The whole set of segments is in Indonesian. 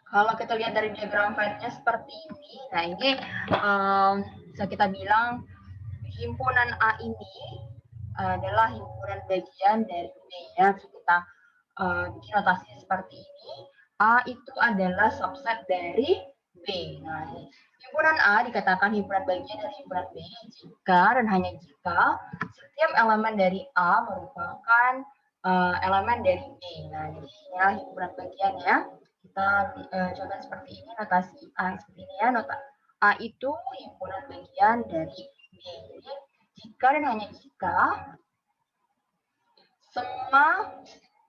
Kalau kita lihat dari diagram file-nya seperti ini, nah ini bisa kita bilang himpunan A ini adalah himpunan bagian dari B ya. Bisa kita bikin notasi seperti ini. A itu adalah subset dari B. Nah, himpunan A dikatakan himpunan bagian dari himpunan B jika dan hanya jika setiap elemen dari A merupakan elemen dari B. Nah, jadi inilah himpunan bagian ya. Kita coba seperti ini, notasi A seperti ini ya. Nota A itu himpunan bagian dari B. Jadi, jika dan hanya jika semua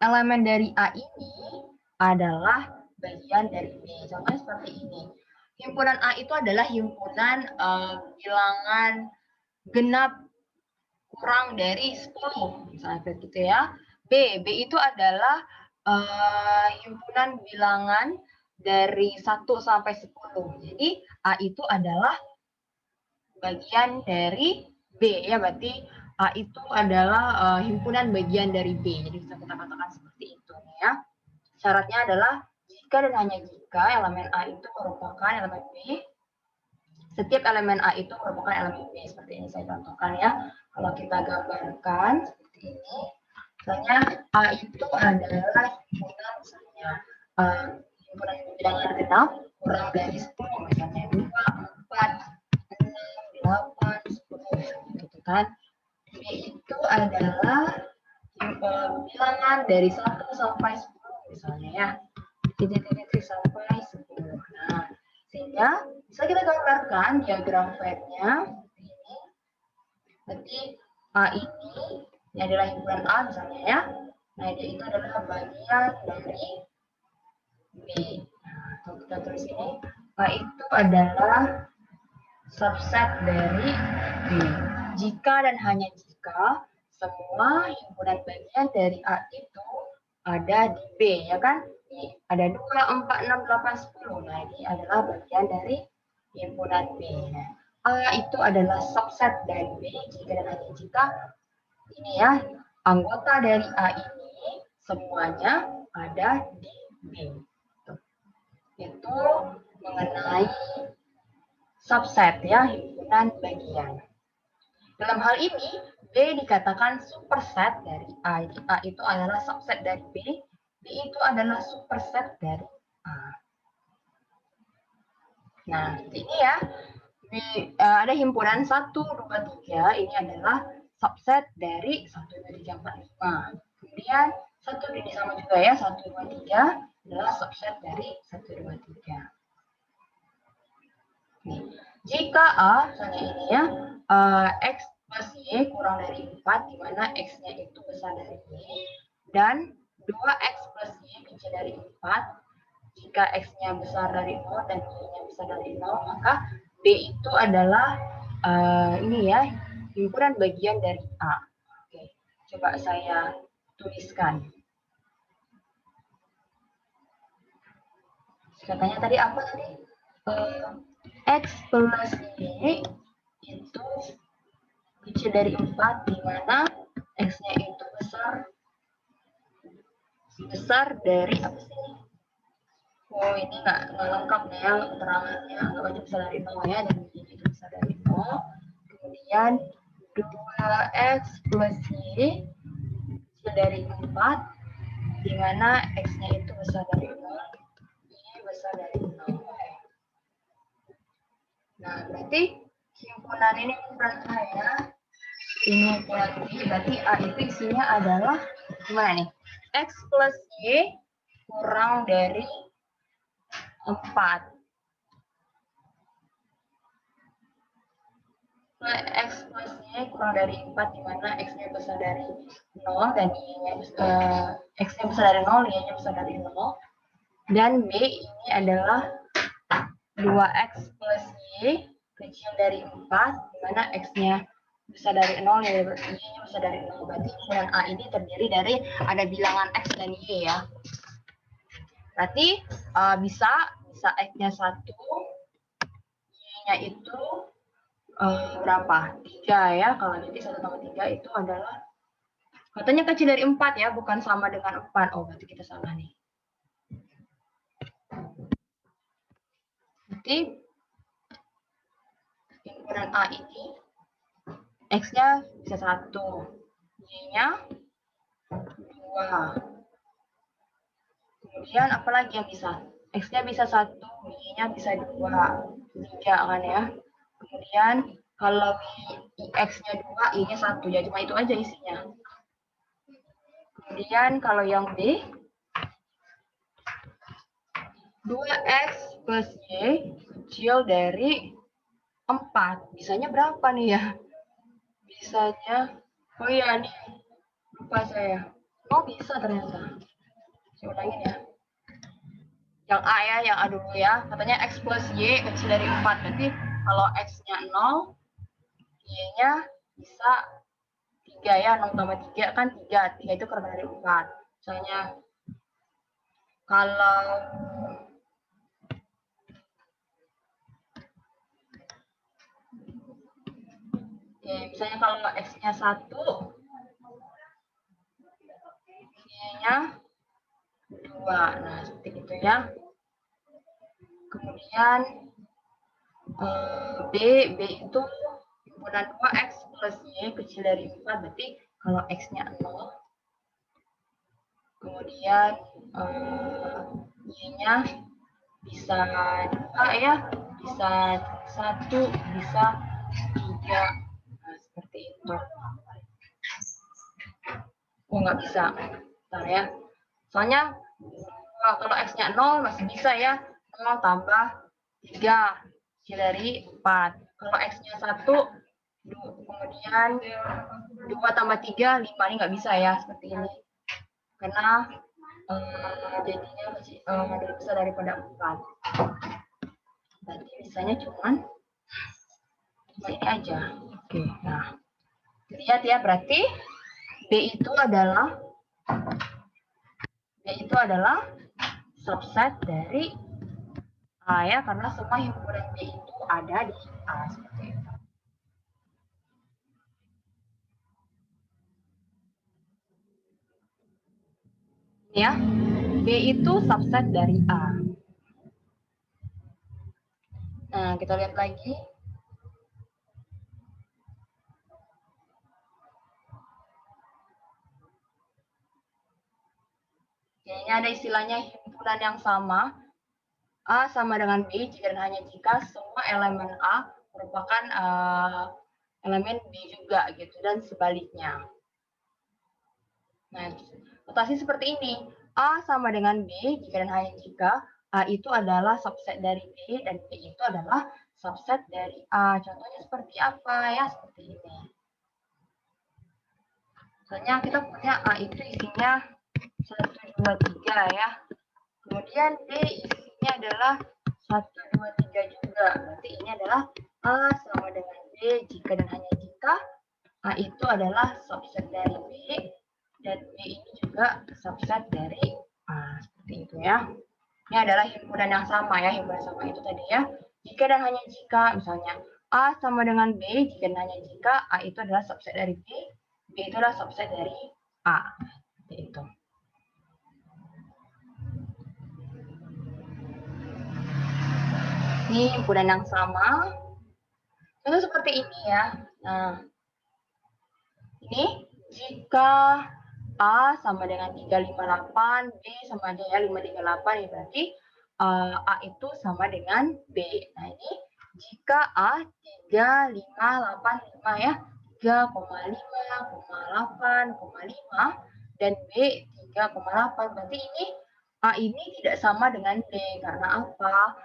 elemen dari A ini adalah bagian dari B. Contohnya seperti ini. Himpunan A itu adalah himpunan bilangan genap kurang dari 10. Misalnya begitu ya. B itu adalah himpunan bilangan dari 1 sampai 10. Jadi A itu adalah bagian dari B ya, berarti A itu adalah himpunan bagian dari B. Jadi bisa kita katakan seperti itu ya. Syaratnya adalah jika dan hanya jika elemen A itu merupakan elemen B, setiap elemen A itu merupakan elemen B. Seperti ini saya contohkan ya. Kalau kita gambarkan seperti ini, misalnya A itu adalah himpunan misalnya himpunan bilangan genap kurang dari 10, misalnya 2, 4, 6, 8, 10, gitu kan. B itu adalah bilangan dari 1 sampai 10 misalnya ya. Titik-titik sampai 10. Nah, sehingga bisa kita gambarkan diagram file-nya ini. Berarti A ini adalah himpunan A misalnya ya. Nah, dia itu adalah bagian dari B. Nah, kalau kita tulis ini, A itu adalah subset dari B. Jika dan hanya jika semua himpunan bagian dari A itu ada di B, ya kan? Ini ada 2, 4, 6, 8, 10. Nah, ini adalah bagian dari himpunan B. Nah, A itu adalah subset dari B jika dan hanya jika ini ya, anggota dari A ini semuanya ada di B. Itu mengenai subset ya, himpunan bagian. Dalam hal ini, B dikatakan superset dari A. Jadi A itu adalah subset dari B, B itu adalah superset dari A. Nah, ini ya, ada himpunan 1, 2, 3, ini adalah subset dari 1, 2, 3, 4, 5. Kemudian 1 ini sama juga ya, 1, 2, 3 adalah subset dari 1, 2, 3. Nih, jika A, misalnya ini ya, X plus Y kurang dari 4, di mana X-nya itu besar dari Y, dan 2X plus Y kecil dari 4, jika X-nya besar dari 0 dan Y-nya besar dari 0, maka B itu adalah ini ya, himpunan bagian dari A. Oke, coba saya tuliskan. Katanya tadi apa tadi? X plus Y itu kecil dari 4, di mana X-nya itu besar dari apa sih? Oh, ini nggak lengkap nih ya keterangannya. Anggap aja besar dari 0 ya, dan ini itu besar dari 0. Kemudian 2X plus Y kecil dari 4, di mana X-nya itu besar dari 0, Y besar dari 0. Nah, berarti himpunan ini himpunan A ya. Ini berarti A itu isinya adalah gimana nih? X plus Y kurang dari 4. X plus Y kurang dari 4, di mana X-nya besar dari 0 dan Y-nya X-nya besar dari 0, Y-nya besar dari 0. Dan B ini adalah 2X plus Y kecil dari 4, di mana X-nya besar dari 0, Y-nya besar dari 0. Berarti himpunan A ini terdiri dari ada bilangan X dan Y ya. Berarti bisa X-nya 1, Y-nya itu berapa? 3 ya. Kalau jadi 1 tambah 3 itu adalah katanya kecil dari 4 ya, bukan sama dengan 4. Oh, berarti kita salah nih. Berarti himpunan A ini X-nya bisa 1, Y-nya 2. Kemudian apalagi yang bisa? X-nya bisa 1, Y-nya bisa 2, 3 kan ya. Kemudian kalau X-nya 2, Y-nya 1, ya cuma itu aja isinya. Kemudian kalau yang B, 2X plus Y kecil dari 4. Bisanya berapa nih ya? Bisanya, oh iya nih, lupa saya. Oh bisa ternyata. Saya ulangin ya. Yang A ya, yang A dulu ya. Katanya X plus Y kecil dari 4. Berarti kalau X-nya 0, Y-nya bisa 3 ya. 0 tambah 3 kan 3. 3 itu kurang dari 4. Misalnya kalau misalnya kalau X-nya 1, Y-nya 2. Nah, seperti itu ya. Kemudian B itu himpunan 2X plus Y kecil dari 4. Berarti kalau X-nya 0, kemudian Y-nya bisa 2 ya, bisa 1, bisa 3. Nah, seperti itu. Oh, nggak bisa. Bentar ya. Soalnya kalau X-nya 0 masih bisa ya. 0 tambah 3 kecil dari 4. Kalau X-nya 1, kemudian 2 tambah 3, 5. Ini nggak bisa ya, seperti ini. Karena jadinya lebih besar daripada 4. Berarti bisanya cuma ini aja. Oke, nah. Lihat ya, berarti B itu adalah subset dari A ya, karena semua himpunan B itu ada di A seperti itu. Ya, B itu subset dari A. Nah, kita lihat lagi. Ini ada istilahnya himpunan yang sama. A sama dengan B jika dan hanya jika semua elemen A merupakan elemen B juga gitu, dan sebaliknya. Nah, notasi seperti ini. A sama dengan B jika dan hanya jika A itu adalah subset dari B dan B itu adalah subset dari A. Contohnya seperti apa ya? Seperti ini. Misalnya kita punya A itu isinya 1, 2, 3 ya. Kemudian B isinya adalah 1, 2, 3 juga. Berarti ini adalah A sama dengan B jika dan hanya jika A itu adalah subset dari B dan B ini juga subset dari A. Seperti itu ya. Ini adalah himpunan yang sama ya. Himpunan sama itu tadi ya. Jika dan hanya jika, misalnya A sama dengan B jika dan hanya jika A itu adalah subset dari B, B itu adalah subset dari A. Seperti itu. Ini himpunan yang sama. Itu seperti ini ya. Nah, ini jika A sama dengan 358, B sama dengan ya 538, ya berarti A itu sama dengan B. Nah, ini jika A 3585 ya, 3,5, 8,5 dan B 3,8. Berarti ini A ini tidak sama dengan B. Karena apa?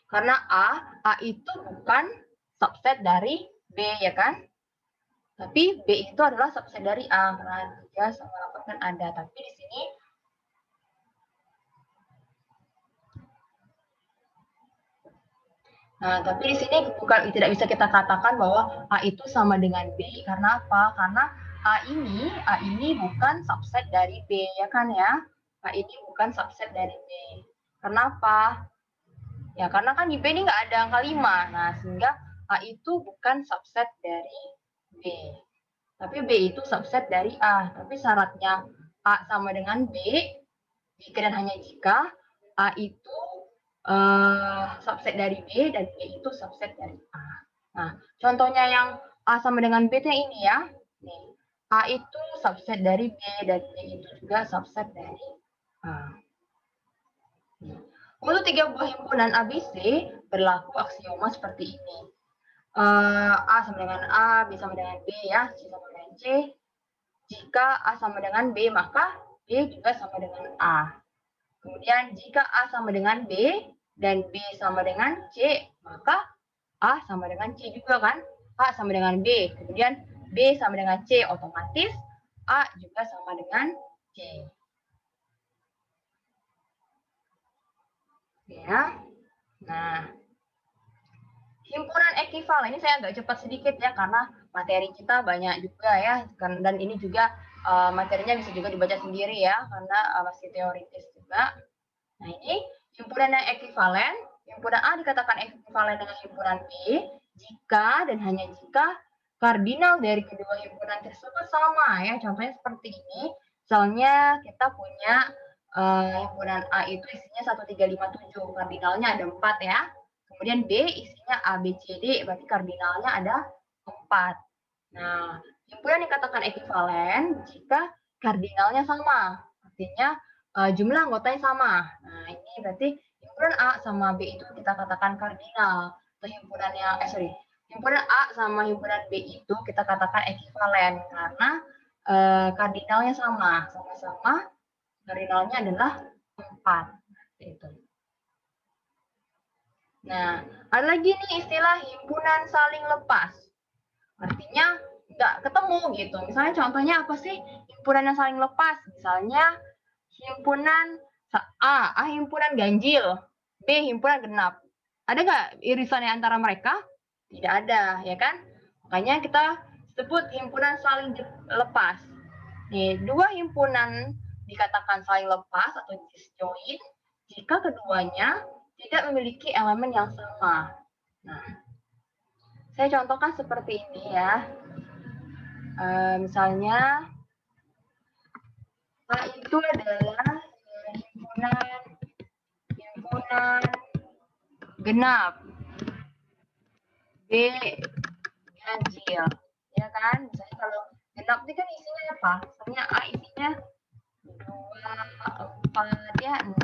Karena A itu bukan subset dari B ya kan? Tapi B itu adalah subset dari A karena 3 sama 8 kan ada. Tapi di sini tapi di sini bukan, tidak bisa kita katakan bahwa A itu sama dengan B. Karena apa? Karena A ini bukan subset dari B ya kan ya? A ini bukan subset dari B. Kenapa? Ya karena kan di B ini nggak ada angka 5. Nah, sehingga A itu bukan subset dari B. Tapi B itu subset dari A. Tapi syaratnya A sama dengan B, jika dan hanya jika A itu subset dari B dan B itu subset dari A. Nah, contohnya yang A sama dengan B itu yang ini ya. Nih, A itu subset dari B dan B itu juga subset dari A. Untuk tiga buah himpunan ABC berlaku aksioma seperti ini. A sama dengan A, B sama dengan B ya, C sama dengan C. Jika A sama dengan B, maka B juga sama dengan A. Kemudian jika A sama dengan B dan B sama dengan C, maka A sama dengan C juga kan? A sama dengan B, kemudian B sama dengan C, otomatis A juga sama dengan C. Ya. Nah, himpunan ekivalen ini saya agak cepat sedikit ya karena materi kita banyak juga ya, dan ini juga materinya bisa juga dibaca sendiri ya karena masih teoritis juga. Nah, ini himpunan yang ekivalen, himpunan A dikatakan ekivalen dengan himpunan B jika dan hanya jika kardinal dari kedua himpunan tersebut sama ya. Contohnya seperti ini. Misalnya kita punya himpunan A itu isinya 1357, kardinalnya ada 4 ya. Kemudian B isinya A, B, C, D, berarti kardinalnya ada 4. Nah, himpunan dikatakan ekivalen jika kardinalnya sama. Artinya jumlah anggotanya sama. Nah, ini berarti himpunan A sama B itu kita katakan kardinal. Atau himpunan A sama himpunan B itu kita katakan ekivalen karena kardinalnya sama-sama kardinalnya adalah 4. Itu. Nah, ada lagi nih istilah himpunan saling lepas. Artinya nggak ketemu gitu. Misalnya contohnya apa sih himpunan yang saling lepas? Misalnya himpunan A himpunan ganjil, B himpunan genap. Ada nggak irisannya antara mereka? Tidak ada, ya kan? Makanya kita sebut himpunan saling lepas. Nih, dua himpunan dikatakan saling lepas atau disjoin jika keduanya tidak memiliki elemen yang sama. Nah, saya contohkan seperti ini ya. Misalnya A itu adalah himpunan genap, B ganjil, ya kan? Misalnya kalau genap ini kan isinya apa? Misalnya A isinya 2, 4, ya 6,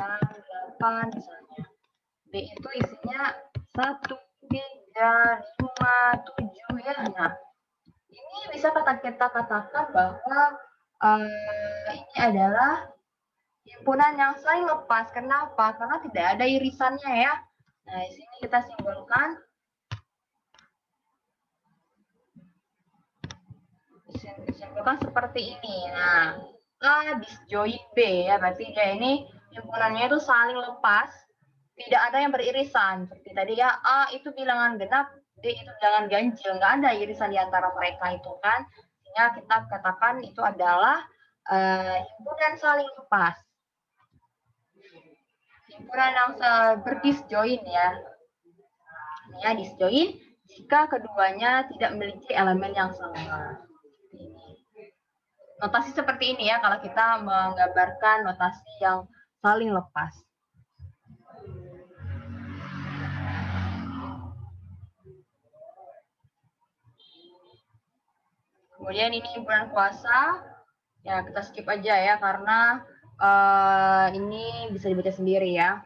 8 misalnya. B itu isinya 1, 3, 5, 7 ya. Nah, ini bisa kita katakan bahwa ini adalah himpunan yang saling lepas. Kenapa? Karena tidak ada irisannya ya. Nah, di sini kita simbolkan. Disimbolkan seperti ini. Nah, A disjoin B ya, berarti dia ini himpunannya itu saling lepas, tidak ada yang beririsan. Seperti tadi ya, A itu bilangan genap, B itu bilangan ganjil, nggak ada irisan di antara mereka itu kan. Sehingga kita katakan itu adalah himpunan saling lepas. Himpunan yang berdisjoin ya. Ya, disjoin jika keduanya tidak memiliki elemen yang sama. Notasi seperti ini ya kalau kita menggambarkan notasi yang saling lepas. Kemudian ini himpunan kuasa, ya kita skip aja ya karena ini bisa dibaca sendiri ya.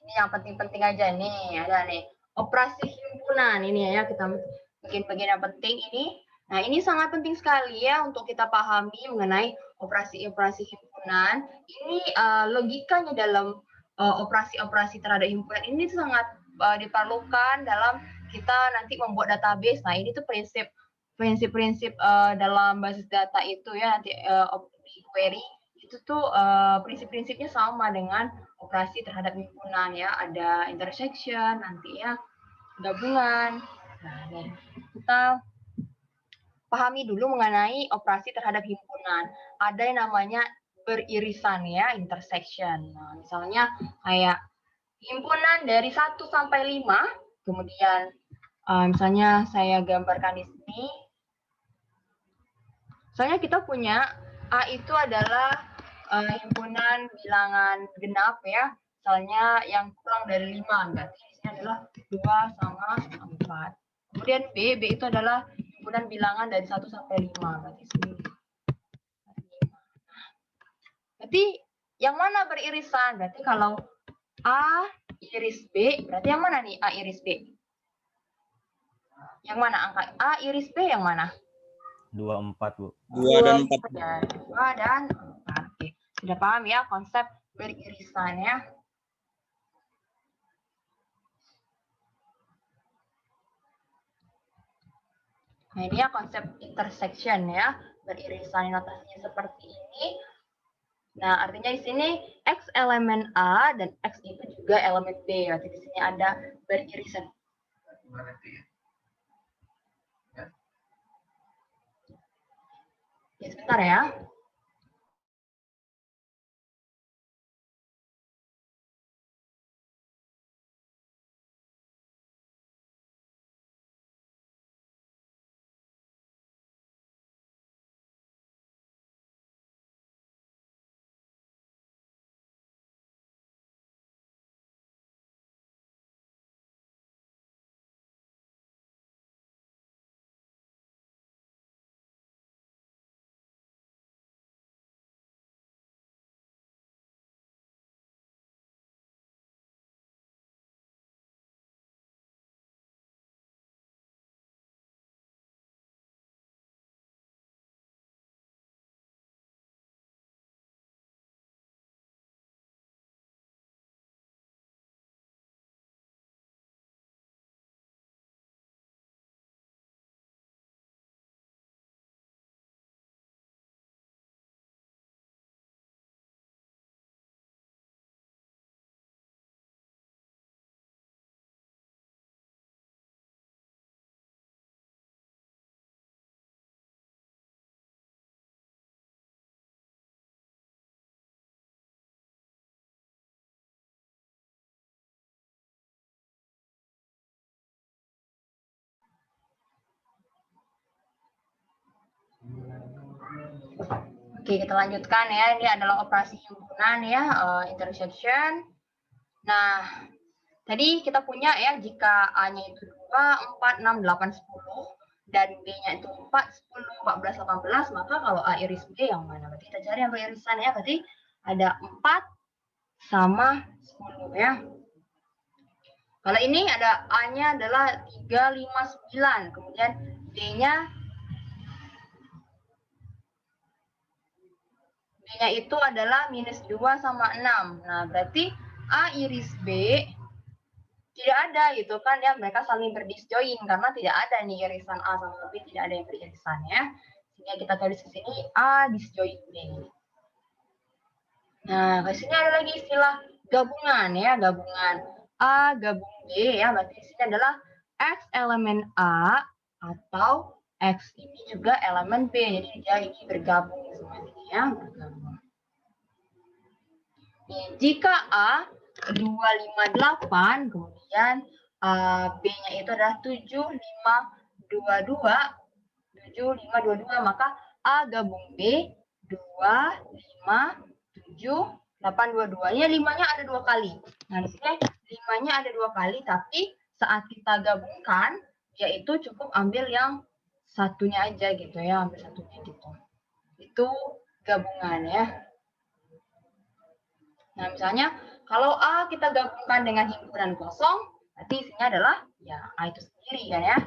Ini yang penting-penting aja nih, ada nih operasi himpunan ini ya kita bagian-bagian yang penting ini. Nah, ini sangat penting sekali ya untuk kita pahami mengenai operasi-operasi himpunan. Ini logikanya dalam operasi-operasi terhadap himpunan ini sangat diperlukan dalam kita nanti membuat database. Nah, ini tuh prinsip-prinsip dalam basis data itu ya nanti di query itu tuh prinsip-prinsipnya sama dengan operasi terhadap himpunan ya. Ada intersection nanti ya, gabungan. Nah, nih kita pahami dulu mengenai operasi terhadap himpunan. Ada yang namanya beririsan ya, intersection. Nah, misalnya kayak himpunan dari 1 sampai 5, kemudian misalnya saya gambarkan di sini. Misalnya kita punya A itu adalah himpunan bilangan genap ya, misalnya yang kurang dari 5, berarti di sini adalah 2 sama 4. Kemudian B itu adalah himpunan bilangan dari 1 sampai 5, berarti 9. Berarti yang mana beririsan? Berarti kalau A iris B, berarti yang mana nih A iris B? Yang mana angka A iris B yang mana? 2, 4, Bu. 2 dan 4. 2 dan 4. Oke. Sudah paham ya konsep beririsan ya? Nah, ini ya konsep intersection ya, beririsan notasinya seperti ini. Nah, artinya di sini X elemen A dan X itu juga elemen B. Berarti di sini ada beririsan. Ya, sebentar ya. Oke, kita lanjutkan ya. Ini adalah operasi himpunan ya, intersection. Nah, tadi kita punya ya, jika A-nya itu 2, 4, 6, 8, 10, dan B-nya itu 4, 10, 14, 18, maka kalau A iris B yang mana? Berarti kita cari yang beririsan ya, berarti ada 4 sama 10 ya. Kalau ini ada A-nya adalah 3, 5, 9, kemudian B-nya itu adalah minus 2 sama 6. Nah, berarti A iris B tidak ada gitu kan ya, mereka saling berdisjoin karena tidak ada nih irisan A sama B, tidak ada yang beririsan ya. Sehingga kita tulis di sini A disjoin B. Nah, di sini ada lagi istilah gabungan ya, gabungan A gabung B ya, berarti di sini adalah X elemen A atau X ini juga elemen B, jadi dia ini bergabung semuanya ya, bergabung. Jika A 258, kemudian B-nya itu adalah 7522, 7522, maka A gabung B 257, 822. Ini 5-nya ada 2 kali. Nah, di sini 5-nya ada 2 kali, tapi saat kita gabungkan, yaitu cukup ambil yang satunya aja gitu ya, ambil satunya gitu. Itu gabungan ya. Nah, misalnya kalau A kita gabungkan dengan himpunan kosong, berarti isinya adalah ya A itu sendiri kan ya.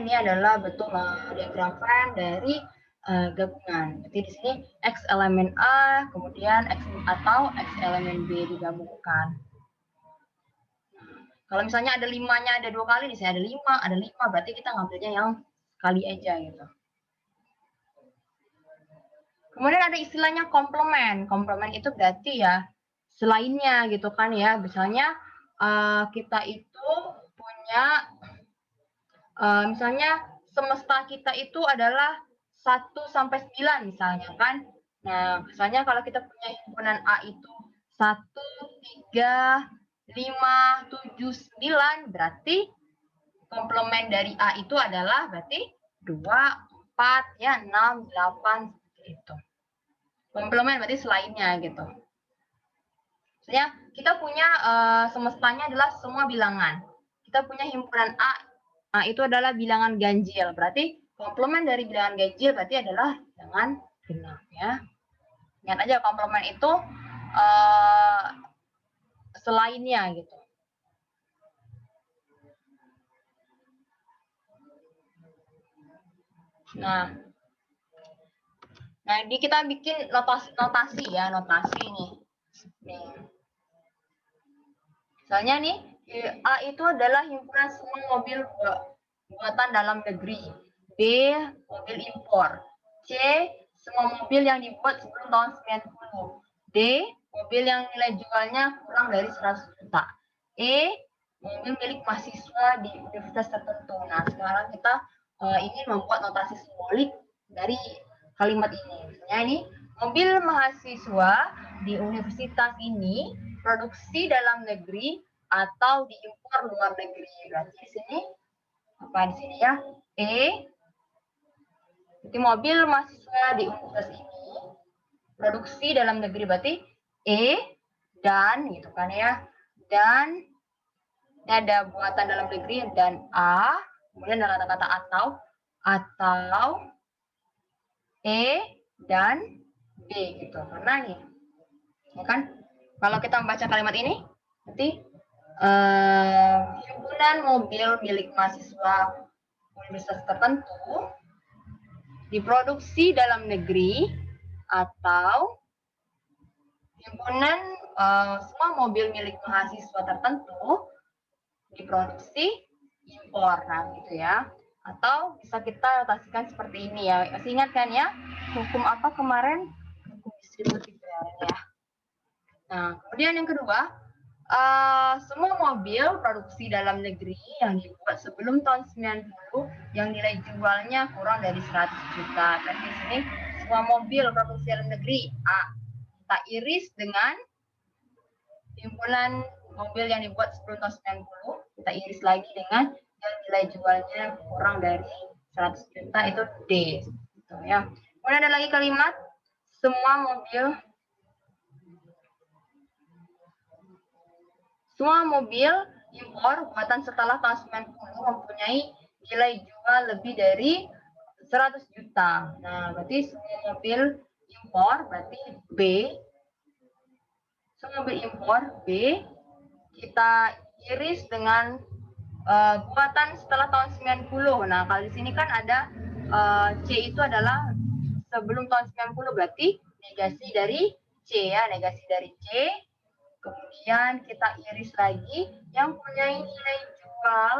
Ini adalah bentuk diagram Venn dari gabungan. Jadi di sini X elemen A, kemudian X atau X elemen B digabungkan. Kalau misalnya ada 5-nya ada 2 kali, di sini ada 5, berarti kita ngambilnya yang sekali aja gitu. Kemudian ada istilahnya komplement. Komplement itu berarti ya selainnya gitu kan ya. Misalnya kita itu punya misalnya semesta kita itu adalah 1 sampai 9 misalnya kan. Nah, misalnya kalau kita punya himpunan A itu 1, 3, 5, 7, 9, berarti komplement dari A itu adalah berarti 2, 4, ya 6, 8 seperti itu. Komplement berarti selainnya gitu. Misalnya kita punya semestanya adalah semua bilangan. Kita punya himpunan A. A itu adalah bilangan ganjil. Berarti komplement dari bilangan ganjil berarti adalah bilangan genap ya. Ingat aja komplement itu selainnya gitu. Nah, di kita bikin notasi ya, notasi nih. Misalnya nih, A itu adalah himpunan semua mobil buatan dalam negeri. B, mobil impor. C, semua mobil yang dibuat sebelum tahun 90. D, mobil yang nilai jualnya kurang dari 100 juta. E, mobil milik mahasiswa di universitas tertentu. Nah, sekarang kita ingin membuat notasi simbolik dari kalimat ini. Misalnya ini, mobil mahasiswa di universitas ini produksi dalam negeri atau diimpor luar negeri. Berarti di sini apa di sini ya? E. Jadi mobil mahasiswa di universitas ini produksi dalam negeri berarti E dan gitu kan ya. Dan ada buatan dalam negeri dan A, kemudian ada kata-kata atau E dan B gitu. Karena nih, ya kan? Kalau kita membaca kalimat ini, berarti himpunan mobil milik mahasiswa universitas tertentu diproduksi dalam negeri atau himpunan semua mobil milik mahasiswa tertentu diproduksi impor, nah gitu ya. Atau bisa kita notasikan seperti ini ya. Masih ingat kan ya? Hukum apa kemarin? Hukum distributif ya. Nah, kemudian yang kedua, semua mobil produksi dalam negeri yang dibuat sebelum tahun 90 yang nilai jualnya kurang dari 100 juta. Berarti di sini semua mobil produksi dalam negeri A kita iris dengan himpunan mobil yang dibuat sebelum tahun 90, kita iris lagi dengan yang nilai jualnya kurang dari 100 juta itu D. Gitu ya. Kemudian ada lagi kalimat semua mobil impor buatan setelah tahun 90 mempunyai nilai jual lebih dari 100 juta. Nah, berarti semua mobil impor berarti B. Semua mobil impor B kita iris dengan buatan setelah tahun 90. Nah, kalau di sini kan ada C itu adalah sebelum tahun 90 berarti negasi dari C ya, negasi dari C. Kemudian kita iris lagi yang punya nilai jual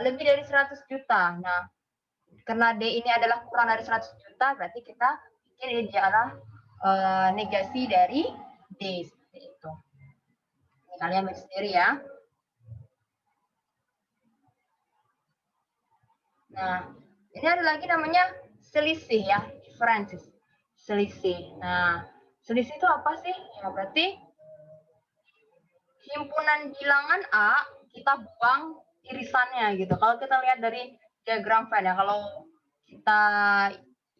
lebih dari 100 juta. Nah, karena D ini adalah kurang dari 100 juta, berarti kita pikir ini adalah negasi dari D. Seperti itu. Ini kalian baca sendiri ya. Nah, ini ada lagi namanya selisih ya, differences. Selisih. Nah, selisih itu apa sih? Ya, berarti himpunan bilangan A, kita buang irisannya gitu. Kalau kita lihat dari diagram Venn ya, kalau kita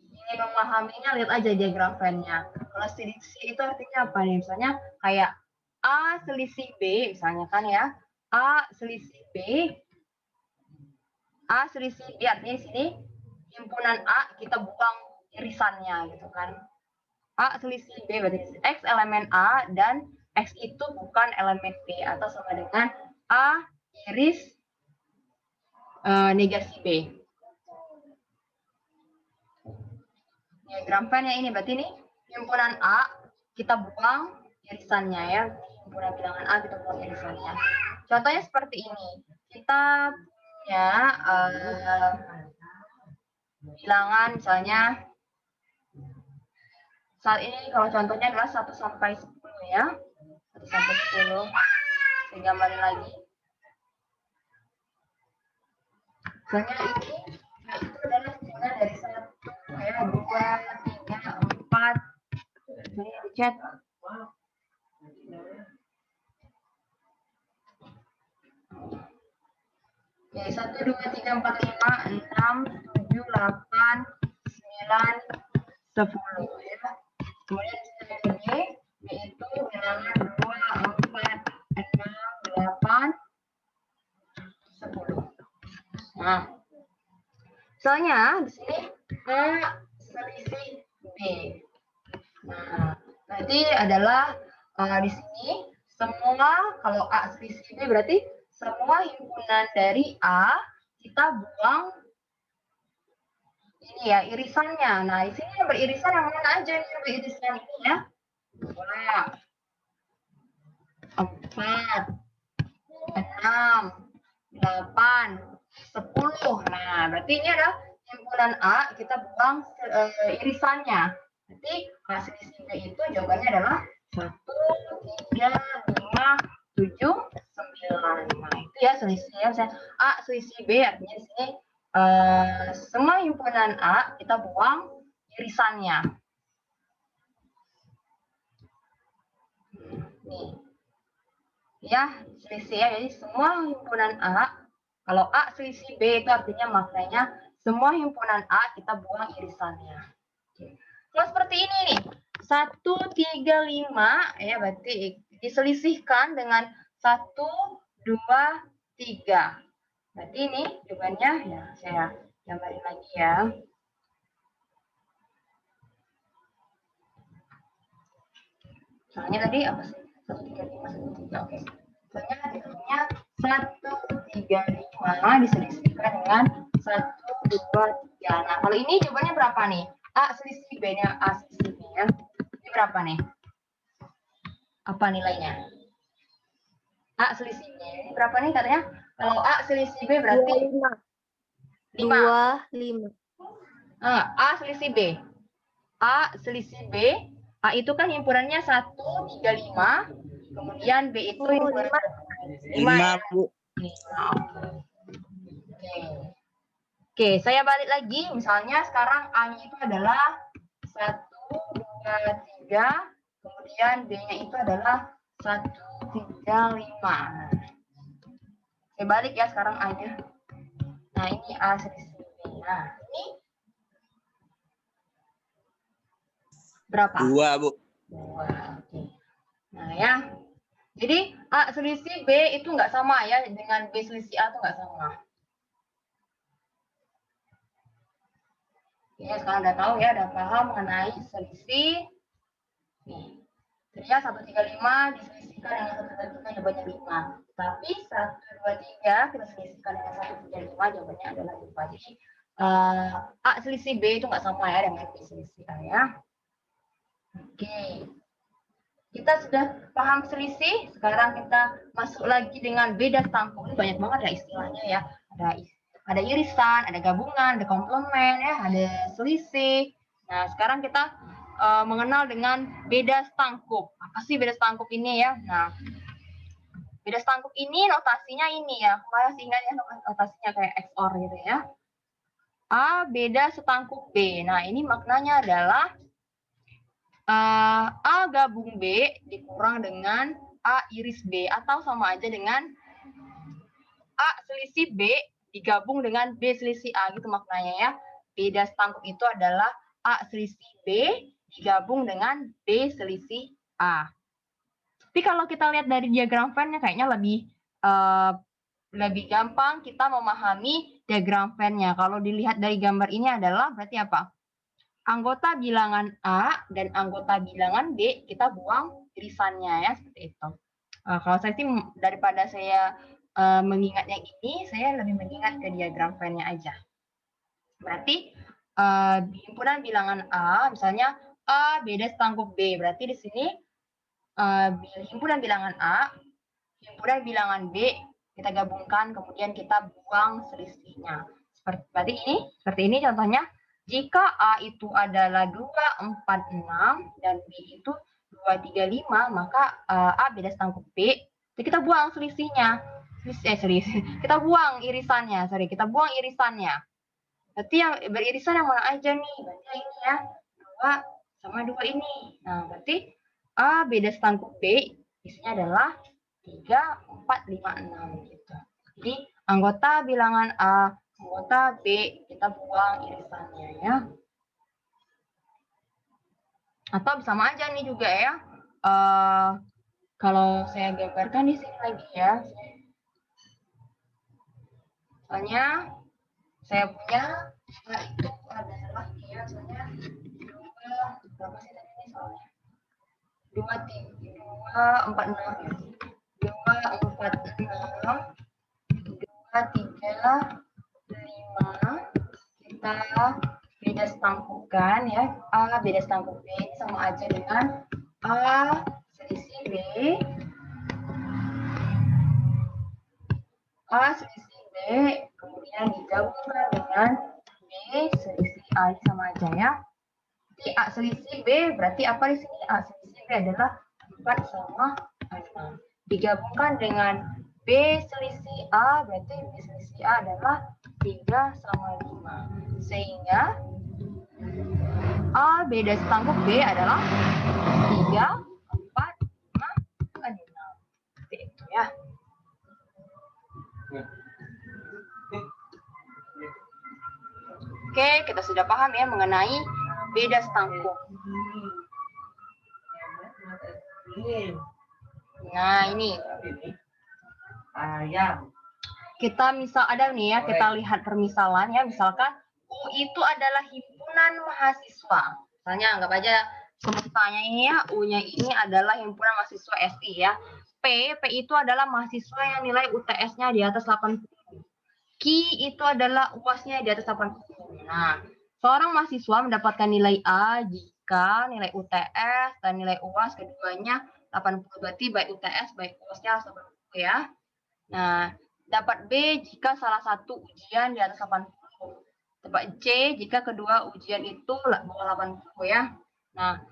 ingin memahaminya, lihat aja diagram Venn-nya. Kalau selisih itu artinya apa nih? Misalnya kayak A selisih B, misalnya kan ya. A selisih B, A selisih B artinya di sini himpunan A kita buang irisannya gitu kan. A selisih B berarti X elemen A dan X itu bukan elemen B atau sama dengan A iris negasi B. Diagram Venn yang ini berarti ini himpunan A kita buang irisannya ya. Himpunan bilangan A kita buang irisannya. Contohnya seperti ini. Kita punya bilangan misalnya saat ini kalau contohnya adalah 1 sampai 10 ya. 1 sampai 10. Saya gambarin lagi. Misalnya ini itu adalah bilangan dari 1 ya, 2, 3, 4. Ini di chat. Oke, 1, 2, 3, 4, 5, 6, 7, 8, 9, 10 ya. Kemudian B itu bilangan Nah, misalnya di sini A selisih B. Nah, berarti adalah di sini semua, kalau A selisih B berarti semua himpunan dari A kita buang ini ya irisannya. Nah, di sini yang beririsan yang mana aja nih yang beririsan ini ya? 2, 4, 6, 8, 10. Nah, berarti ini adalah himpunan A, kita buang irisannya. Berarti A selisih B itu jawabannya adalah 1, 3, 5, 7, 9. Nah, itu ya selisihnya. Misalnya A selisih B artinya di sini semua himpunan A kita buang irisannya. Nih. Ya, selisih ya. Jadi semua himpunan A, kalau A selisih B itu artinya maknanya semua himpunan A kita buang irisannya. Oke. Kalau seperti ini nih, 1, 3, 5 ya berarti diselisihkan dengan 1, 2, 3. Berarti ini jawabannya ya saya gambarin lagi ya. Soalnya tadi apa sih? 1, 3, 5, 1, 3. Oke. Soalnya hasilnya 1, 3, 5 diselisihkan dengan 1, 2, 3. Nah, kalau ini jawabannya berapa nih? A selisih B-nya A selisih B ya. Ini berapa nih? Apa nilainya? A selisih B. Ini berapa nih katanya? Kalau A selisih B berarti 5. 5. A selisih B. A selisih B. A itu kan himpunannya 1, 3, 5. Kemudian B itu himpunan 5 ya. 5, Bu. 5. Oke, saya balik lagi. Misalnya sekarang A-nya itu adalah 1, 2, 3. Kemudian B-nya itu adalah 1, 3, 5. Saya balik ya sekarang A-nya. Nah, ini A selisih B. Nah, ini berapa? 2, Bu. 2. Oke. Nah, ya. Jadi A selisih B itu nggak sama ya dengan B selisih A itu nggak sama. Ya, sekarang udah tahu ya, udah paham mengenai selisih. Nih, jadi 1, 3, 5 diselisihkan dengan 1, 2, 3 jawabannya 5. Tapi 1, 2, 3 kita selisihkan dengan 1, 3, 5 jawabannya adalah 5. Jadi A selisih B itu nggak sama ya dengan B selisih A ya. Oke. Kita sudah paham selisih, sekarang kita masuk lagi dengan beda setangkup. Ini banyak banget ya istilahnya ya. Ada irisan, ada gabungan, ada komplement ya, ada selisih. Nah, sekarang kita mengenal dengan beda setangkup. Apa sih beda setangkup ini ya? Nah, beda setangkup ini notasinya ini ya. Masih ingat ya notasinya kayak XOR gitu ya. A beda setangkup B. Nah, ini maknanya adalah A gabung B dikurang dengan A iris B atau sama aja dengan A selisih B digabung dengan B selisih A gitu maknanya ya. Beda setangkup itu adalah A selisih B digabung dengan B selisih A. Tapi kalau kita lihat dari diagram Venn-nya kayaknya lebih gampang kita memahami diagram Venn-nya. Kalau dilihat dari gambar ini adalah berarti apa? Anggota bilangan A dan anggota bilangan B kita buang irisannya ya seperti itu. Kalau saya sih daripada saya mengingat yang ini, saya lebih mengingat ke diagram Venn-nya aja. Berarti himpunan bilangan A, misalnya A beda setangkup B, berarti di sini himpunan bilangan A, himpunan bilangan B kita gabungkan, kemudian kita buang selisihnya. Seperti ini contohnya. Jika A itu adalah 2, 4, 6 dan B itu 2, 3, 5, maka A beda setangkup B, jadi kita buang selisihnya. Kita buang irisannya, kita buang irisannya. Berarti yang beririsan yang mana aja nih? Berarti yang ini ya, 2 sama 2 ini. Nah, berarti A beda setangkup B, isinya adalah 3, 4, 5, 6 gitu. Jadi anggota bilangan A, anggota B kita buang irisannya ya. Atau sama aja nih juga ya. Kalau saya gambarkan di sini lagi ya. Soalnya Saya punya A itu adalah ya misalnya 2 berapa sih tadi ini soalnya? 246 246 kita beda setangkukan ya. A beda setangkuk B sama aja dengan A selisih B. A selisih B kemudian digabungkan dengan B selisih A, ini sama aja ya. Jadi A selisih B berarti apa di sini? A selisih B adalah 4 sama 6. Digabungkan dengan B selisih A berarti B selisih A adalah 3 sama 5. Sehingga A beda setangkuk B adalah 3, 4, 5, dan 6. Seperti itu ya. Oke, kita sudah paham ya mengenai beda setangkuk. Nah, ini. Kita misal ada nih ya, kita lihat permisalan ya, misalkan U itu adalah himpunan mahasiswa. Misalnya anggap aja semestanya ini ya, U-nya ini adalah himpunan mahasiswa SI ya. P itu adalah mahasiswa yang nilai UTS-nya di atas 80. Q itu adalah UAS-nya di atas 80. Nah, seorang mahasiswa mendapatkan nilai A jika nilai UTS dan nilai UAS keduanya 80. Berarti baik UTS baik UAS-nya 80 ya. Nah, dapat B jika salah satu ujian di atas 80. Dapat C jika kedua ujian itu bawah 80 ya. Nah,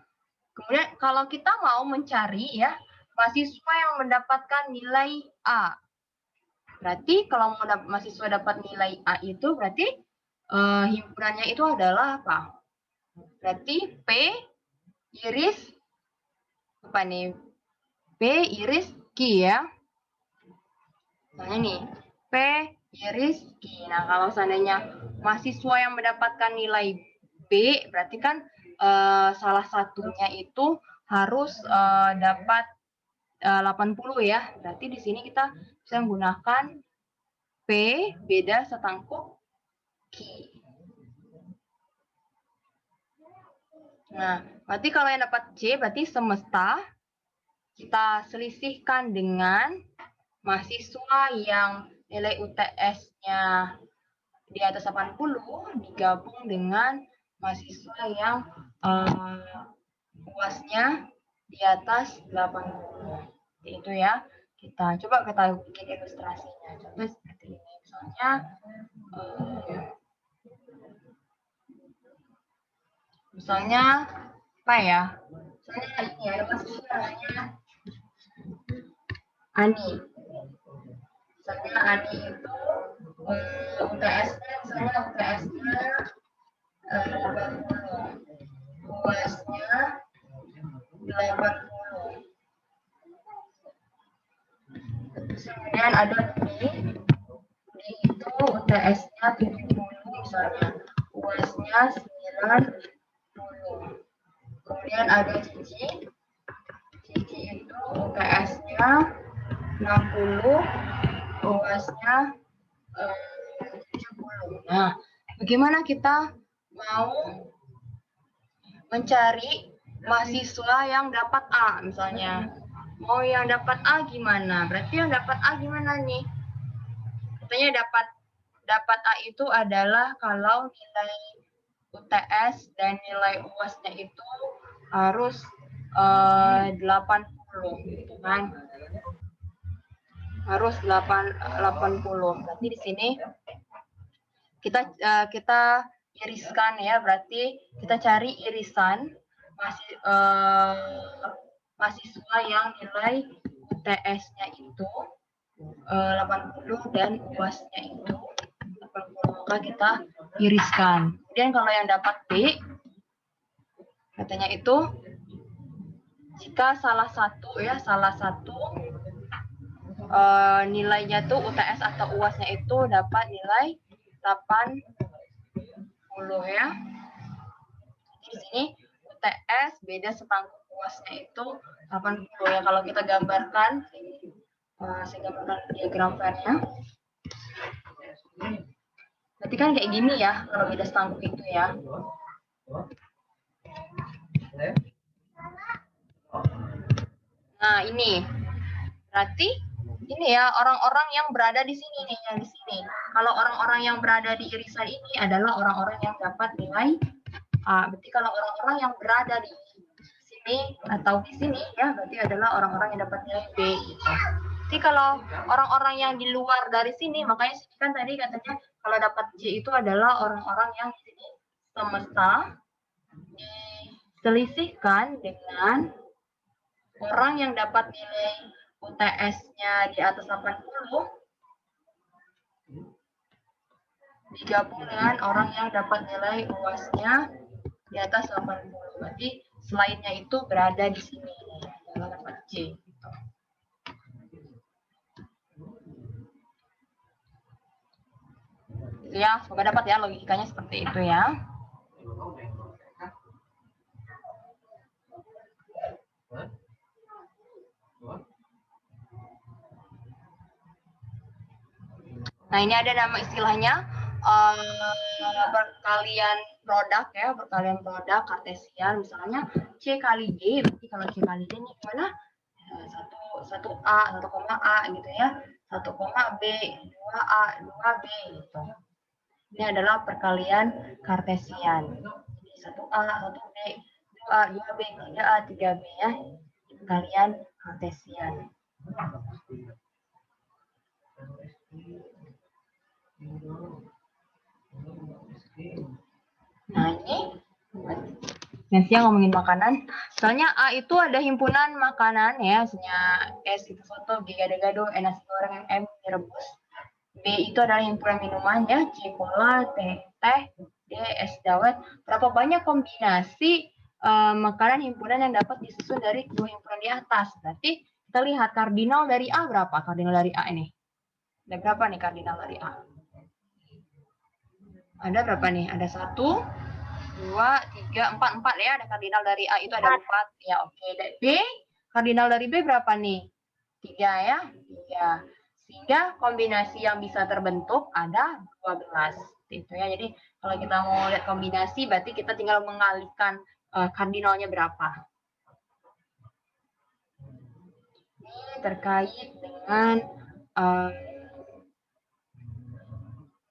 kemudian kalau kita mau mencari ya mahasiswa yang mendapatkan nilai A. Berarti kalau mahasiswa dapat nilai A itu berarti himpunannya itu adalah apa? Berarti P iris apa nih? P iris Q ya. Nah ini P iris Q. Nah kalau seandainya mahasiswa yang mendapatkan nilai B berarti kan salah satunya itu harus dapat 80 ya. Berarti di sini kita bisa menggunakan P beda setangkuk Q. Nah, berarti kalau yang dapat C berarti semesta kita selisihkan dengan mahasiswa yang nilai UTS-nya di atas 80 digabung dengan mahasiswa yang UAS-nya di atas 80. Itu ya. Kita bikin ilustrasinya. Contoh seperti ini. Misalnya apa ya? Misalnya ini ada mahasiswa namanya Ani. Misalnya Ani itu UTS-nya misalnya UTS-nya 80. UAS-nya 80. Kemudian ada D itu UTS-nya 70 misalnya. UAS-nya 90. Kemudian ada Cici itu UTS-nya 60, UAS-nya 70. Nah, bagaimana kita mau mencari mahasiswa yang dapat A misalnya? Mau yang dapat A gimana? Berarti yang dapat A gimana nih? Katanya dapat A itu adalah kalau nilai UTS dan nilai UAS-nya itu harus 80 gitu kan. Harus 80. Berarti di sini kita iriskan ya, berarti kita cari irisan mahasiswa yang nilai UTS-nya itu 80 dan UAS-nya itu 80, maka kita iriskan. Kemudian kalau yang dapat B katanya itu jika salah satu nilainya tuh UTS atau UAS-nya itu dapat nilai 80 ya. Jadi di sini UTS beda setangkuk UAS-nya itu 80 ya. Kalau kita gambarkan, saya gambarkan diagram fairnya. Berarti kan kayak gini ya, kalau beda setanggup itu ya. Nah, ini. Berarti ini ya orang-orang yang berada di sini nih, yang di sini. Kalau orang-orang yang berada di irisan ini adalah orang-orang yang dapat nilai A. Berarti kalau orang-orang yang berada di sini atau di sini ya, berarti adalah orang-orang yang dapat nilai B gitu. Jadi kalau orang-orang yang di luar dari sini, makanya sini kan tadi katanya kalau dapat J itu adalah orang-orang yang di sini semesta diselisihkan dengan orang yang dapat nilai UTS-nya di atas 80 digabung dengan orang yang dapat nilai UAS-nya di atas 80. Berarti selainnya itu berada di sini adalah dapat J. Gitu ya, semoga dapat ya logikanya seperti itu ya. Nah, ini ada nama istilahnya perkalian produk ya, perkalian produk kartesian. Misalnya C kali D, berarti kalau C kali D ini gimana? 1 koma A gitu ya. 1 koma B, 2A, 2B gitu. Ini adalah perkalian kartesian. Jadi 1A, 1B, 2A, 2B, 3A, 3B ya. Perkalian kartesian. Nah, ini nanti ngomongin makanan. Soalnya A itu ada himpunan makanan ya, misalnya S itu soto, G gado-gado, nasi goreng, M rebus. B itu adalah himpunan minuman ya, C cola, teh, D es dawet. Berapa banyak kombinasi makanan himpunan yang dapat disusun dari dua himpunan di atas? Berarti kita lihat kardinal dari A berapa? Kardinal dari A ini. Ada berapa nih kardinal dari A? Ada berapa nih? Ada 1, 2, 3, 4 ya. Ada kardinal dari A itu ada 4 ya. Oke. B, kardinal dari B berapa nih? 3 ya. 3. Sehingga kombinasi yang bisa terbentuk ada 12. Itu ya. Jadi kalau kita mau lihat kombinasi berarti kita tinggal mengalihkan kardinalnya berapa. Ini terkait dengan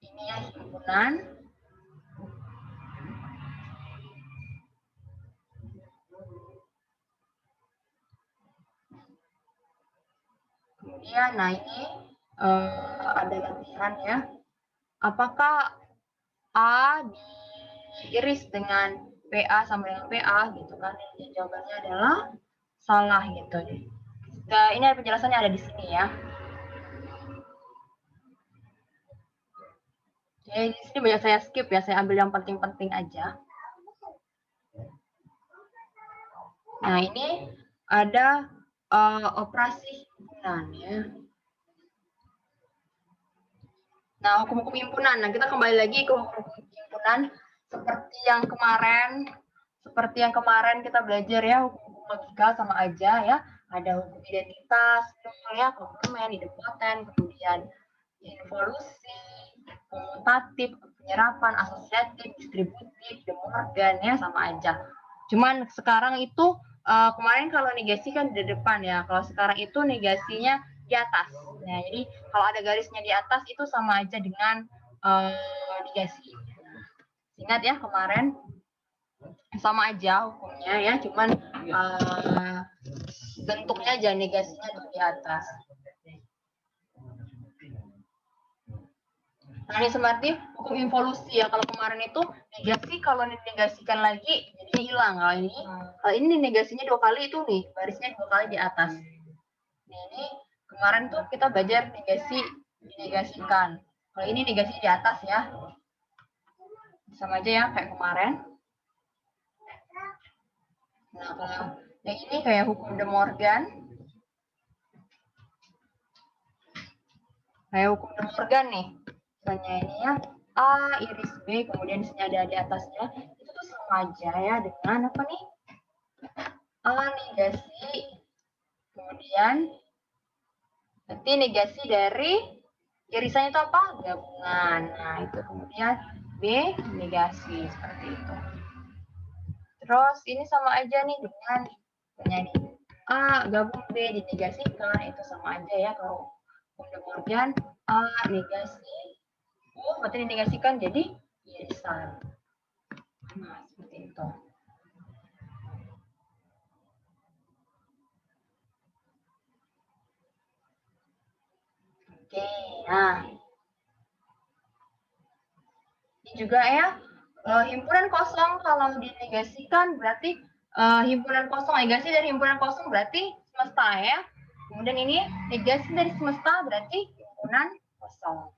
ini ya himpunan. Kemudian, nah ini ada latihan ya. Apakah A diiris dengan PA sama dengan PA gitu kan? Jawabannya adalah salah gitu. Nah, ini penjelasannya ada di sini ya. Oke, di sini banyak saya skip ya, saya ambil yang penting-penting aja. Nah, ini ada operasi himpunan ya. Nah, hukum-hukum himpunan. Nah, kita kembali lagi ke hukum-hukum himpunan seperti yang kemarin kita belajar ya, hukum logika sama aja ya. Ada hukum identitas, ya, komplement, idempoten, kemudian involusi, komutatif, penyerapan, asosiatif, distributif, De Morgan ya sama aja. Cuman sekarang itu kemarin kalau negasi kan di depan ya. Kalau sekarang itu negasinya di atas. Nah, jadi kalau ada garisnya di atas itu sama aja dengan negasi. Ingat ya kemarin sama aja hukumnya ya, cuman bentuknya aja negasinya di atas. Nah, ini seperti hukum involusi ya. Kalau kemarin itu negasi, kalau dinegasikan lagi jadi hilang. Kalau ini negasinya 2 kali itu nih, barisnya 2 kali di atas. Nah, ini kemarin tuh kita belajar negasi dinegasikan. Kalau ini negasi di atas ya. Sama aja ya kayak kemarin. Nah, kalau yang ini kayak hukum De Morgan. Kayak hukum De Morgan nih. Misalnya ini ya, A iris B, kemudian di sini ada di atasnya. Itu tuh sama aja ya dengan apa nih? A negasi, kemudian berarti negasi dari Irisannya itu apa? Gabungan. Nah, itu kemudian B negasi seperti itu. Terus ini sama aja nih dengan penyanyi A gabung B dinegasikan, itu sama aja ya. Kalau kemudian A negasi berarti dinegasikan jadi irisan. Nah, seperti itu. Oke, nah ini juga ya, himpunan kosong kalau dinegasikan berarti himpunan kosong, negasi dari himpunan kosong berarti semesta ya. Kemudian ini negasi dari semesta berarti himpunan kosong.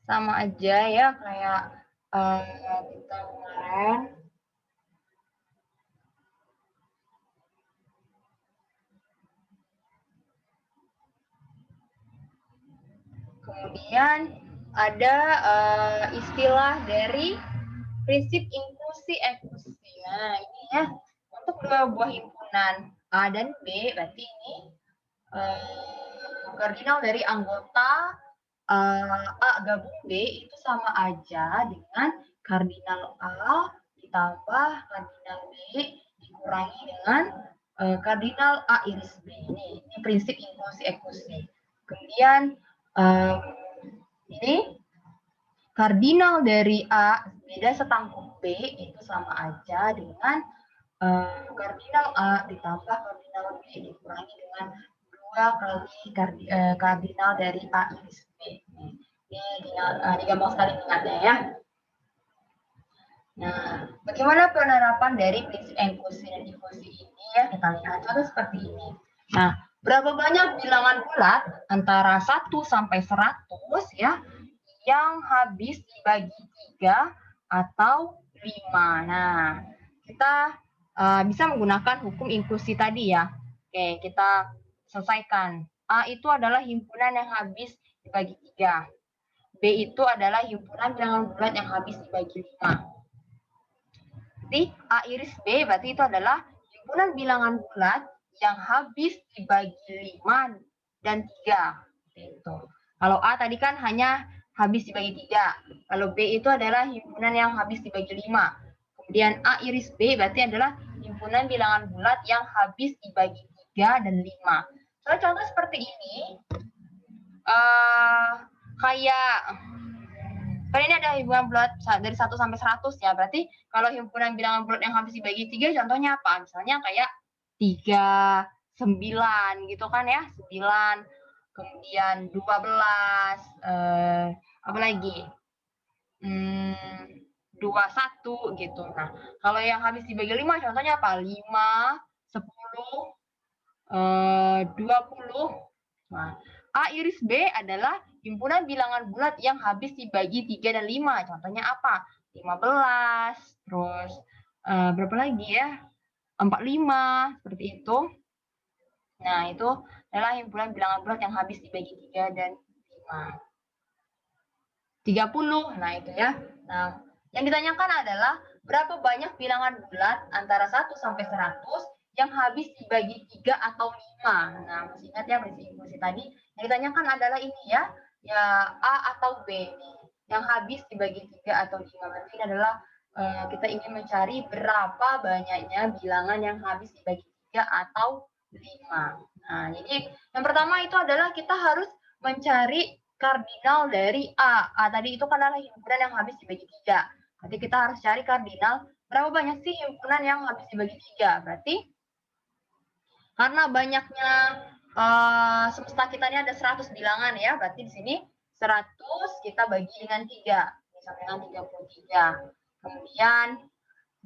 Sama aja ya kayak kita kemarin. Kemudian ada istilah dari prinsip inklusi ekusi. Nah, ini ya untuk dua buah himpunan A dan B, berarti ini kardinal dari anggota A gabung B itu sama aja dengan kardinal A ditambah kardinal B dikurangi dengan kardinal A iris B. Ini prinsip inklusi ekusi. Kemudian ini kardinal dari A beda setangkup B itu sama aja dengan kardinal A ditambah kardinal B dikurangi dengan 2 kali kardinal dari A iris B. Ini gampang sekali ingatnya ya. Nah, bagaimana penerapan dari prinsip inklusi dan difusi ini ya? Kita lihat contoh seperti ini. Nah, berapa banyak bilangan bulat antara 1 sampai 100 ya yang habis dibagi 3 atau 5. Nah, kita bisa menggunakan hukum inklusi tadi ya. Oke, kita selesaikan. A itu adalah himpunan yang habis dibagi 3. B itu adalah himpunan bilangan bulat yang habis dibagi 5. Berarti A iris B berarti itu adalah himpunan bilangan bulat yang habis dibagi 5 dan 3. Itu. Kalau A tadi kan hanya habis dibagi 3. Kalau B itu adalah himpunan yang habis dibagi 5. Kemudian A iris B berarti adalah himpunan bilangan bulat yang habis dibagi 3 dan 5. Contoh seperti ini, kayak kan ini ada himpunan bulat dari 1 sampai 100 ya. Berarti kalau himpunan bilangan bulat yang habis dibagi 3 contohnya apa? Misalnya kayak 3, 9 gitu kan ya. 9, kemudian 12, apa lagi? 21 gitu. Nah, kalau yang habis dibagi 5 contohnya apa? 5, 10, 20. Nah, A iris B adalah himpunan bilangan bulat yang habis dibagi 3 dan 5. Contohnya apa? 15, terus berapa lagi ya? 45, seperti itu. Nah, itu adalah himpunan bilangan bulat yang habis dibagi 3 dan 5. 30, nah itu ya. Nah, yang ditanyakan adalah berapa banyak bilangan bulat antara 1 sampai 100 yang habis dibagi 3 atau 5. Nah, masih ingat ya prinsip inklusi tadi? Yang ditanyakan adalah ini ya A atau B. Yang habis dibagi 3 atau 5. Berarti ini adalah kita ingin mencari berapa banyaknya bilangan yang habis dibagi 3 atau 5. Nah, jadi yang pertama itu adalah kita harus mencari kardinal dari A. A tadi itu kan adalah himpunan yang habis dibagi 3. Berarti kita harus cari kardinal berapa banyak sih himpunan yang habis dibagi 3. Berarti karena banyaknya semesta kita ini ada 100 bilangan ya. Berarti di sini 100 kita bagi dengan 3. Sama dengan 33. Kemudian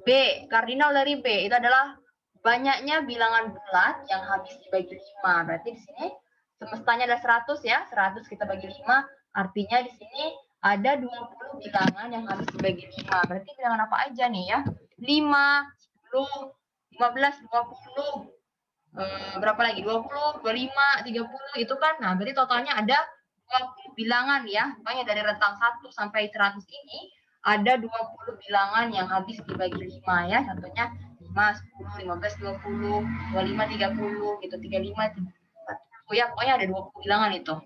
B, kardinal dari B itu adalah banyaknya bilangan bulat yang habis dibagi 5. Berarti di sini semestanya ada 100 ya. 100 kita bagi 5. Artinya di sini ada 20 bilangan yang habis dibagi 5. Berarti bilangan apa aja nih ya? 5, 10, 15, 20. Berapa lagi? 20, 25, 30 itu kan. Nah, berarti totalnya ada 20 bilangan ya. Makanya dari rentang 1 sampai 100 ini ada 20 bilangan yang habis dibagi 5 ya. Contohnya 5, 10, 15, 20, 25, 30 gitu, 35, 40 ya. Pokoknya ada 20 bilangan itu.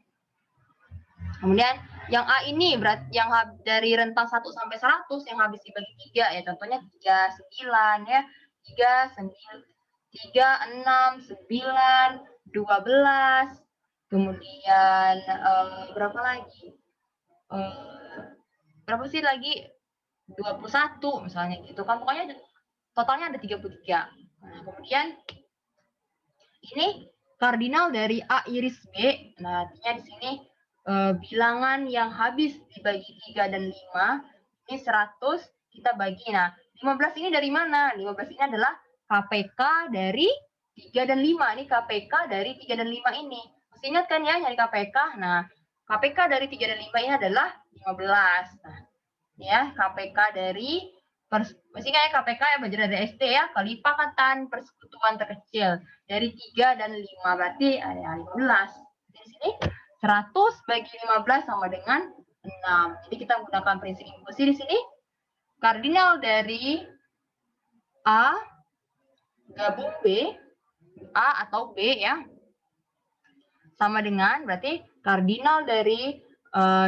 Kemudian yang A ini yang dari rentang 1 sampai 100 yang habis dibagi 3 ya, contohnya 3, 9 ya. 3, 6, 9, 12. Kemudian berapa lagi? Berapa sih lagi? 21 misalnya gitu kan. Pokoknya totalnya ada 33. Nah, kemudian ini kardinal dari A iris B. Nah, artinya di sini bilangan yang habis dibagi 3 dan 5 ini 100 kita bagi. Nah, 15 ini dari mana? 15 ini adalah KPK dari 3 dan 5. Ini KPK dari 3 dan 5 ini. Masih ingat kan ya nyari KPK? Nah, KPK dari 3 dan 5 ini adalah 15. Nah, ya, KPK dari masih kayak KPK ya belajar dari SD ya, kelipatan persekutuan terkecil dari 3 dan 5 berarti ada 15. Di sini 100 bagi 15 sama dengan 6. Jadi kita menggunakan prinsip inklusi di sini. Kardinal dari A gabung B, A atau B ya, sama dengan berarti kardinal dari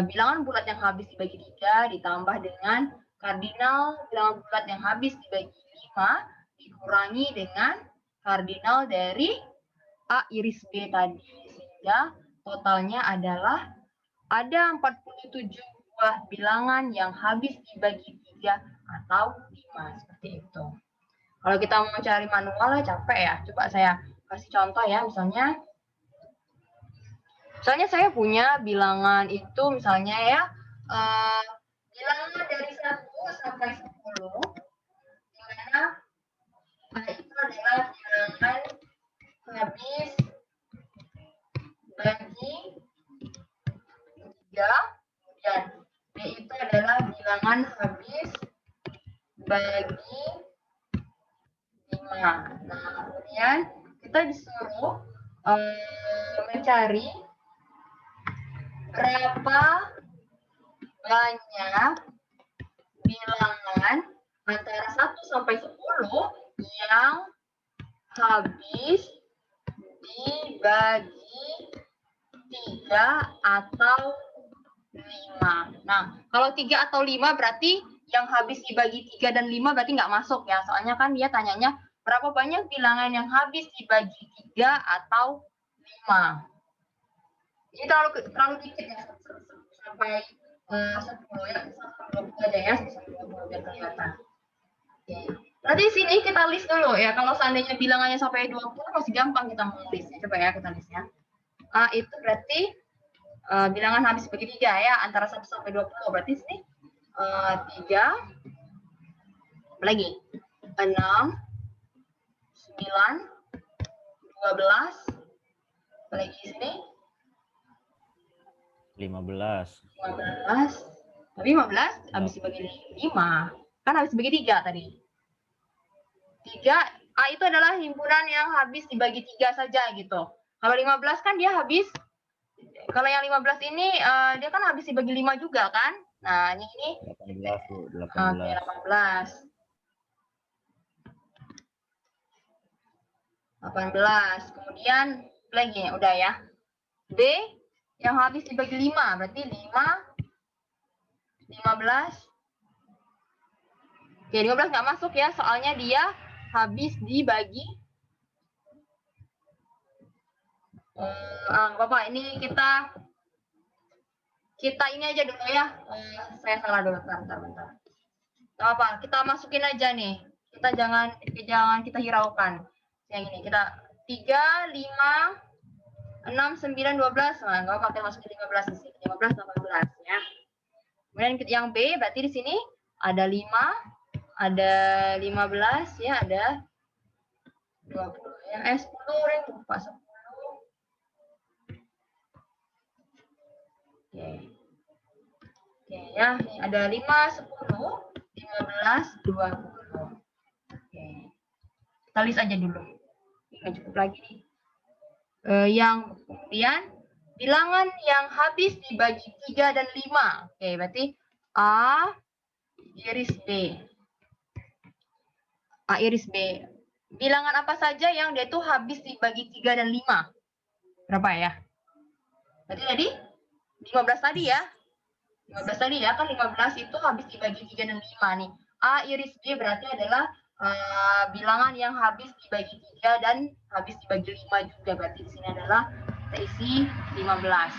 bilangan bulat yang habis dibagi 3 ditambah dengan kardinal bilangan bulat yang habis dibagi 5 dikurangi dengan kardinal dari A iris B tadi. Sehingga totalnya adalah ada 47 buah bilangan yang habis dibagi 3 atau 5. Seperti itu. Kalau kita mau cari manual capek ya. Coba saya kasih contoh ya. Misalnya saya punya bilangan itu misalnya ya, bilangan dari 1 sampai 10, di mana itu adalah bilangan habis bagi 3, dan B itu adalah bilangan habis bagi 5. Nah, kemudian kita disuruh mencari berapa banyak bilangan antara 1 sampai 10 yang habis dibagi 3 atau 5. Nah, kalau 3 atau 5 berarti yang habis dibagi 3 dan 5 berarti nggak masuk ya. Soalnya kan dia tanyanya berapa banyak bilangan yang habis dibagi 3 atau 5. Ini terlalu dikit ya, sampai 10 ya, 20 aja ya, 20 biar kelihatan. Oke. Berarti di sini kita list dulu ya. Kalau seandainya bilangannya sampai 20 masih gampang kita menulisnya. Coba ya kita list ya. A itu berarti bilangan habis bagi 3 ya, antara 1 sampai 20. Berarti sini 3, lagi 6, 9, 12, lagi sini 15. 15. Tapi 15 habis dibagi 5. Kan habis dibagi 3 tadi. 3, A itu adalah himpunan yang habis dibagi 3 saja gitu. Kalau 15 kan dia habis, kalau yang 15 ini dia kan habis dibagi 5 juga kan. Nah, ini 18, Bu. 18. Oke, 18. 18. Kemudian lagi udah ya. B yang habis dibagi 5, berarti 5, 15. Oke, 15 nggak masuk ya, soalnya dia habis dibagi Bapak, ini kita ini aja dulu ya. Saya salah dulu, bentar. Gak apa, kita masukin aja nih. Kita jangan kita hiraukan. Yang ini kita 3, 5, 6, 9, 12. Nah, nggak apa, kita masukin 15 di sini. 15, 18 ya. Kemudian yang B berarti di sini ada 5, ada 15 ya, ada 20 ya. 10 ring lupa 10. Oke ya, ini ada 5, 10, 15, 20. Oke. Kita list aja dulu. Nggak cukup lagi nih. Yang kemudian bilangan yang habis dibagi 3 dan 5. Oke, berarti A iris B. A iris B. Bilangan apa saja yang dia tuh habis dibagi 3 dan 5? Berapa ya? Berarti tadi 15 tadi ya. 15 tadi ya, kan 15 itu habis dibagi 3 dan 5 nih. A iris B berarti adalah bilangan yang habis dibagi 3 dan habis dibagi 5 juga. Berarti di sini adalah kita isi 15.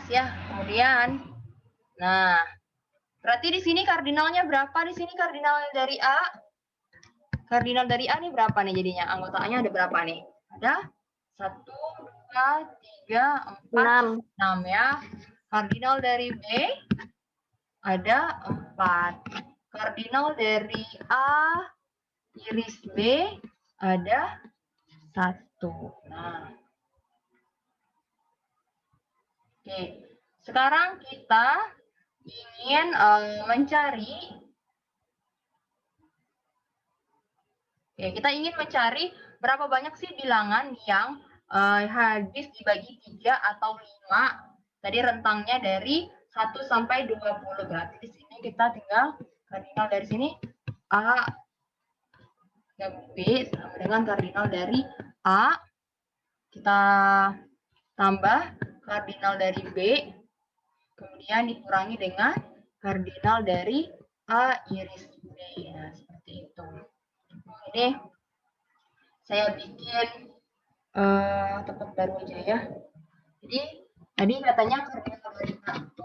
Ya, kemudian nah, berarti di sini kardinalnya berapa? Di sini kardinal dari A. Kardinal dari A ini berapa nih jadinya? Anggotanya ada berapa nih? Ada 1, 2, 3, 4, 6 ya. Kardinal dari B ada 4. Kardinal dari A iris B ada 1. Nah. Oke. Sekarang kita ingin mencari berapa banyak sih bilangan yang habis dibagi 3 atau 5. Tadi rentangnya dari 1 sampai 20. Berarti di sini kita tinggal kardinal dari sini A gabung B sama dengan kardinal dari A. Kita tambah kardinal dari B. Kemudian dikurangi dengan kardinal dari A iris B. Nah, seperti itu. Ini saya bikin tempat baru aja ya. Jadi tadi katanya kardinal dari A itu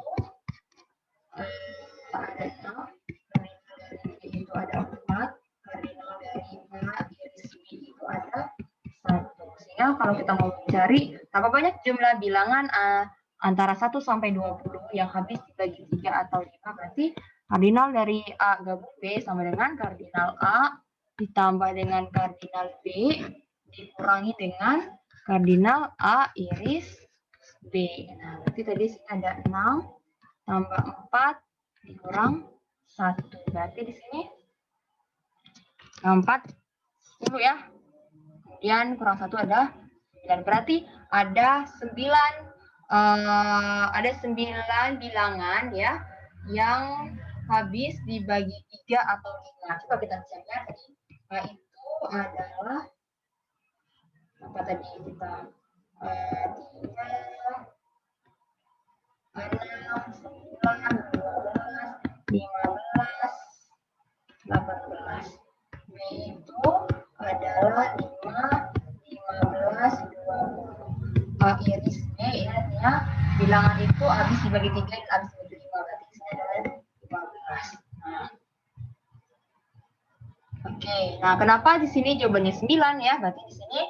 ada 6, kardinal dari B itu ada 4, kardinal dari A iris B itu ada 1. Sehingga kalau kita mau mencari berapa banyak jumlah bilangan antara 1 sampai 20 yang habis dibagi 3 atau 5, berarti kardinal dari A gabung B sama dengan kardinal A ditambah dengan kardinal B dikurangi dengan kardinal A iris B. Nah, berarti tadi ada 6 tambah 4 dikurang 1. Berarti di sini 4 10 ya. Kemudian kurang 1 ada 9. Berarti ada 9 bilangan ya yang habis dibagi 3 atau 5. Coba kita lihat tadi. Itu adalah apa tadi kita 3, 6, 9, 12, 15, 18. B itu adalah 5, 15, 20. A iris B ya, bilangan itu habis dibagi 3 dan habis dibagi 5. Berarti di sini adalah 15. Nah. Oke, nah kenapa di sini jawabannya 9 ya? Berarti di sini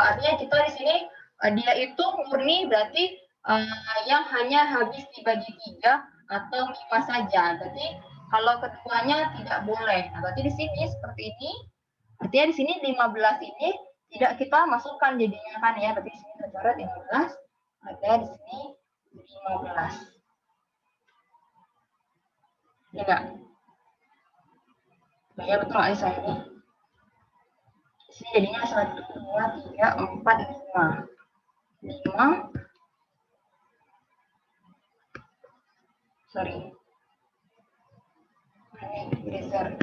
artinya kita di sini dia itu murni berarti yang hanya habis dibagi 3 atau 5 saja. Berarti kalau keduanya tidak boleh. Nah, berarti di sini seperti ini. Artinya di sini 15 ini tidak kita masukkan jadinya kan ya. Berarti di sini kita coret 15, ada di sini 15. Ya enggak? Ya betul nggak saya ini? Di sini jadinya 1, 2, 3, 4, 5. 5. Sorry. Ini eraser.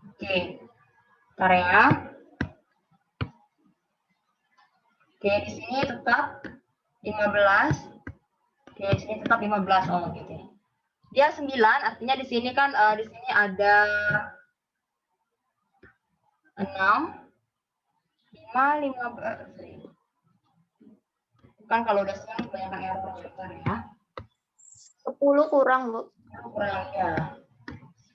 Oke. Bentar ya. Oke, di sini tetap 15. Oke, di sini tetap 15. Oh, gitu. Dia 9, artinya di sini kan di sini ada 6, 5, 15. Kan kalau udah 9 kebanyakan error ya. 10 kurang, Bu. Kurang ya.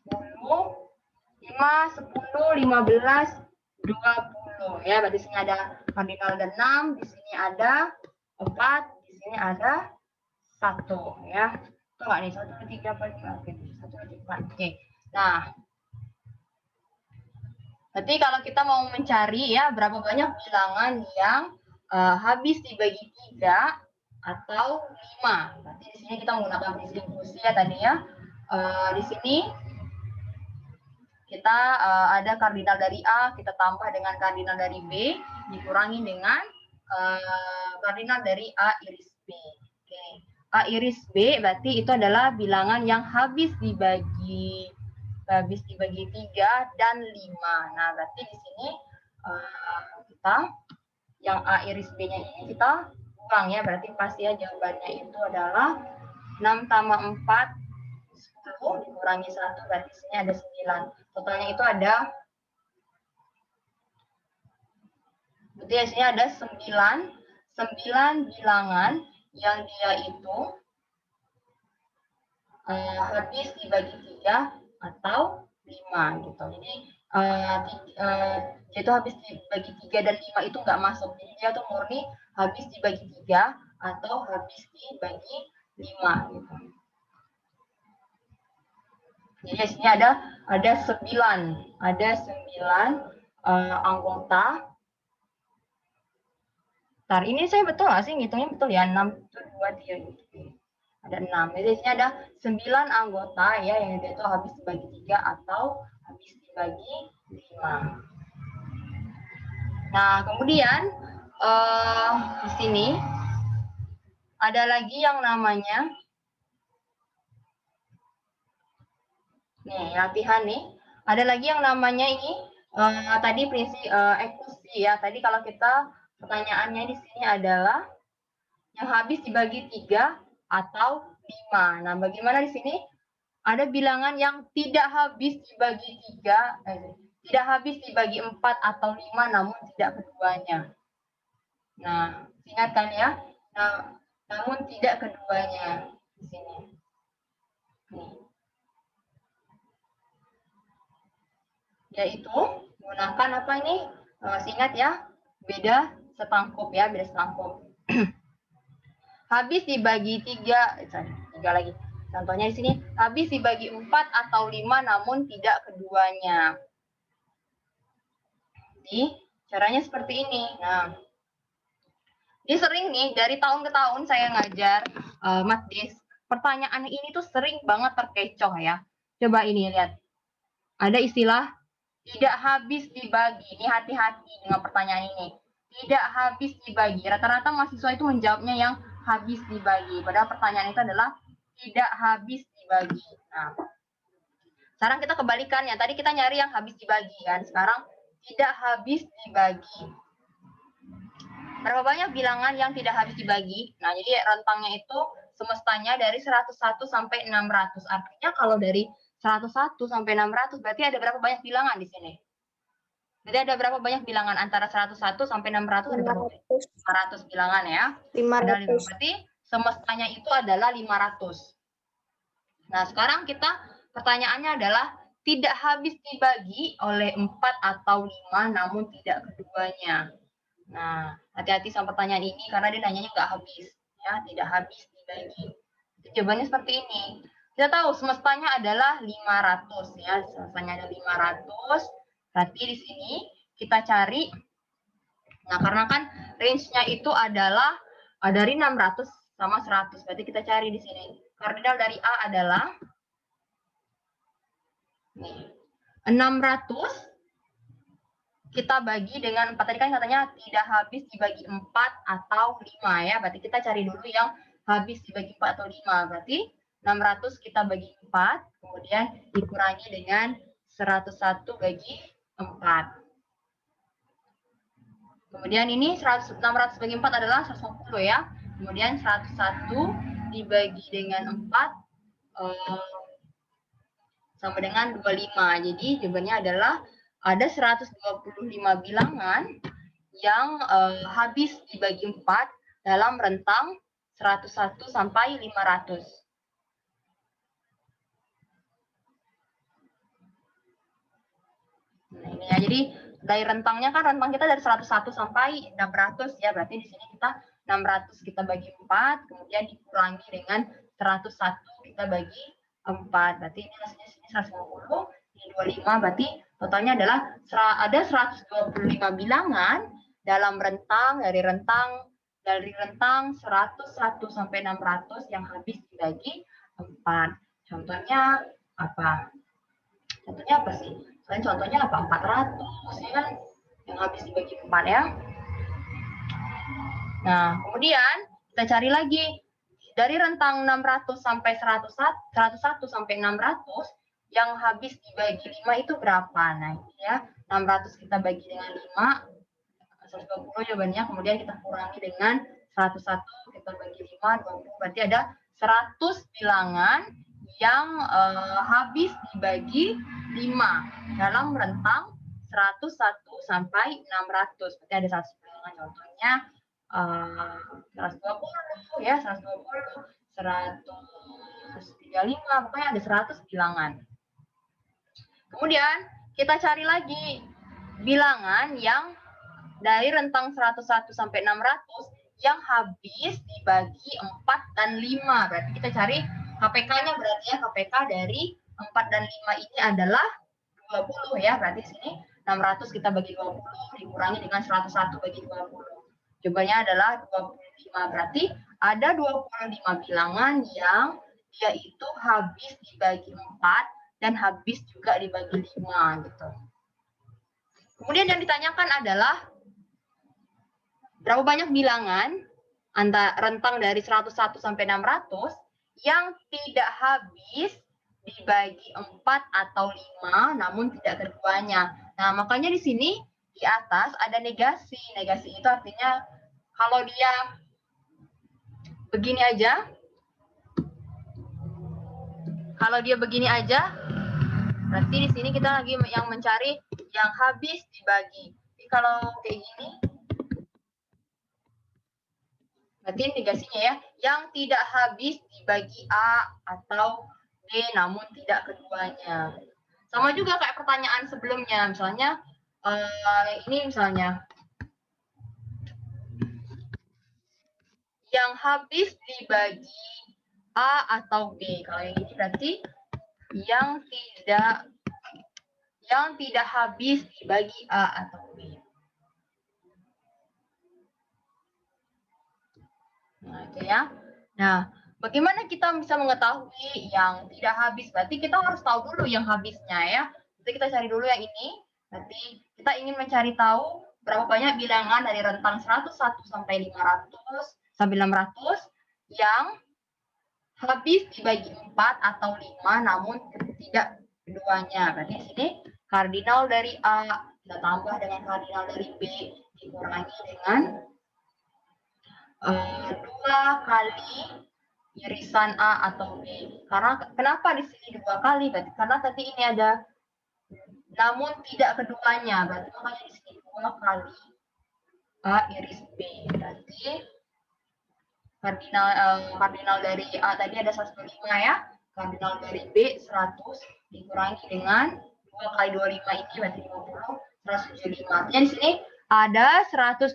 10, 5, 10, 15, 20. Ya, berarti di sini ada kardinal ada 6, di sini ada 4, di sini ada 1 ya. Itu enggak nih 1, 2, 3, 4, 5. Oke, 1, 2, 3, 4. Oke. Nah, berarti kalau kita mau mencari ya berapa banyak bilangan yang habis dibagi 3 atau 5. Berarti di sini kita menggunakan prinsip distribusi ya tadi ya. Di sini kita ada kardinal dari A, kita tambah dengan kardinal dari B, dikurangi dengan kardinal dari A iris B. Oke. A iris B berarti itu adalah bilangan yang habis dibagi habis dibagi 3, dan 5. Nah, berarti di sini kita yang A iris B-nya ini kita buang ya. Berarti pasti ya jawabannya itu adalah 6 tambah 4, 10 dikurangi 1, berarti di sini ada 9. Totalnya itu ada, berarti di sini ada 9 bilangan yang dia itu habis dibagi 3 atau 5 gitu. Jadi dia itu habis dibagi 3 dan 5 itu nggak masuk. Jadi dia tuh murni habis dibagi 3 atau habis dibagi 5 gitu. Jadi di sini ada 9 anggota. Ntar ini saya betul nggak sih ngitungnya betul ya? 6 itu 2 3 gitu. Ada 6. Jadi di sini ada 9 anggota ya yang itu habis dibagi 3 atau habis dibagi 5. Nah, kemudian di sini ada lagi yang namanya nih latihan nih. Ada lagi yang namanya ini tadi prinsip eksklusi ya. Tadi kalau kita pertanyaannya di sini adalah yang habis dibagi 3 atau 5. Nah, bagaimana di sini? Ada bilangan yang tidak habis dibagi 3, tidak habis dibagi 4 atau 5, namun tidak keduanya. Nah, ingatkan ya. Nah, namun tidak keduanya di sini. Nih. Yaitu menggunakan apa ini? Ingat ya, beda setangkup ya, beda setangkup. Habis dibagi 3 lagi. Contohnya di sini, habis dibagi 4 atau 5 namun tidak keduanya. Jadi, caranya seperti ini. Nah, ini sering nih, dari tahun ke tahun saya ngajar Matdis. Pertanyaan ini tuh sering banget terkecoh ya. Coba ini lihat. Ada istilah tidak habis dibagi. Ini hati-hati dengan pertanyaan ini. Tidak habis dibagi. Rata-rata mahasiswa itu menjawabnya yang habis dibagi. Padahal pertanyaan itu adalah tidak habis dibagi. Nah, sekarang kita kebalikannya. Tadi kita nyari yang habis dibagi kan. Sekarang tidak habis dibagi. Berapa banyak bilangan yang tidak habis dibagi? Nah, jadi rentangnya itu semestanya dari 101 sampai 600. Artinya kalau dari 101 sampai 600 berarti ada berapa banyak bilangan di sini? Berarti ada berapa banyak bilangan antara 101 sampai 600? 500 bilangan ya. 500. Berarti semestanya itu adalah 500. Nah, sekarang kita pertanyaannya adalah tidak habis dibagi oleh 4 atau 5 namun tidak keduanya. Nah, hati-hati sama pertanyaan ini karena dia nanyanya nggak habis, ya, tidak habis dibagi. Jadi, jawabannya seperti ini. Kita tahu semestanya adalah 500 ya, semestanya ada 500. Berarti di sini kita cari. Nah, karena kan range-nya itu adalah dari 600 sama 100. Berarti kita cari di sini. Kardinal dari A adalah nih, 600 kita bagi dengan 4. Tadi kan katanya tidak habis dibagi 4 atau 5 ya. Berarti kita cari dulu yang habis dibagi 4 atau 5. Berarti 600 kita bagi 4, kemudian dikurangi dengan 101 bagi 4. Kemudian ini 600 bagi 4 adalah 110 ya. Kemudian 101 dibagi dengan 4 sama dengan 25. Jadi jawabannya adalah ada 125 bilangan yang habis dibagi 4 dalam rentang 101 sampai 500. Nah, ini ya. Jadi dari rentangnya kan rentang kita dari 101 sampai 600 ya. Berarti di sini kita 600 kita bagi 4, kemudian dikurangi dengan 101 kita bagi 4. Berarti ini hasilnya sini 150, ini 25. Berarti totalnya adalah ada 125 bilangan dalam rentang dari rentang 101 sampai 600 yang habis dibagi 4. Contohnya apa? Contohnya apa sih? Contohnya apa? 400 ya kan? Yang habis dibagi 4 ya. Nah, kemudian kita cari lagi dari rentang 600 sampai 101 sampai 600 yang habis dibagi 5 itu berapa? Nah, ini ya, 600 kita bagi dengan 5, 120 jawabannya, kemudian kita kurangi dengan 101, kita bagi 5, 20, berarti ada 100 bilangan yang habis dibagi 5 dalam rentang 101 sampai 600. Berarti ada 100 bilangan, contohnya 120 ya, 120, 135, pokoknya ada 100 bilangan. Kemudian kita cari lagi bilangan yang dari rentang 101 sampai 600 yang habis dibagi 4 dan 5. Berarti kita cari KPK-nya, berarti ya KPK dari 4 dan 5 ini adalah 20 ya. Berarti sini 600 kita bagi 20 dikurangi dengan 101 bagi 20. Jawabannya adalah 25. Berarti ada 25 bilangan yang dia itu habis dibagi 4 dan habis juga dibagi 5 gitu. Kemudian yang ditanyakan adalah berapa banyak bilangan antara rentang dari 101 sampai 600 yang tidak habis dibagi 4 atau 5 namun tidak keduanya. Nah, makanya di sini di atas ada negasi. Negasi itu artinya kalau dia begini aja, berarti di sini kita lagi yang mencari yang habis dibagi. Jadi kalau kayak gini, berarti negasinya ya, yang tidak habis dibagi A atau B namun tidak keduanya. Sama juga kayak pertanyaan sebelumnya, misalnya ini misalnya yang habis dibagi A atau B. Kalau yang ini berarti yang tidak habis dibagi A atau B. Nah, itu ya. Nah, bagaimana kita bisa mengetahui yang tidak habis? Berarti kita harus tahu dulu yang habisnya ya. Jadi kita cari dulu yang ini. Berarti kita ingin mencari tahu berapa banyak bilangan dari rentang 101 sampai 500 sampai 600 yang habis dibagi 4 atau 5 namun tidak keduanya. Berarti di sini kardinal dari A kita tambah dengan kardinal dari B dikurangi dengan 2 kali irisan A atau B. Karena kenapa di sini 2 kali? Berarti karena tadi ini ada namun tidak keduanya. Berarti makanya di sini 2 kali A iris B. Berarti kardinal dari A tadi ada 105 ya. Kardinal dari B 100 dikurangi dengan 2 kali 25 ini berarti 50, 175. Artinya di sini ada 175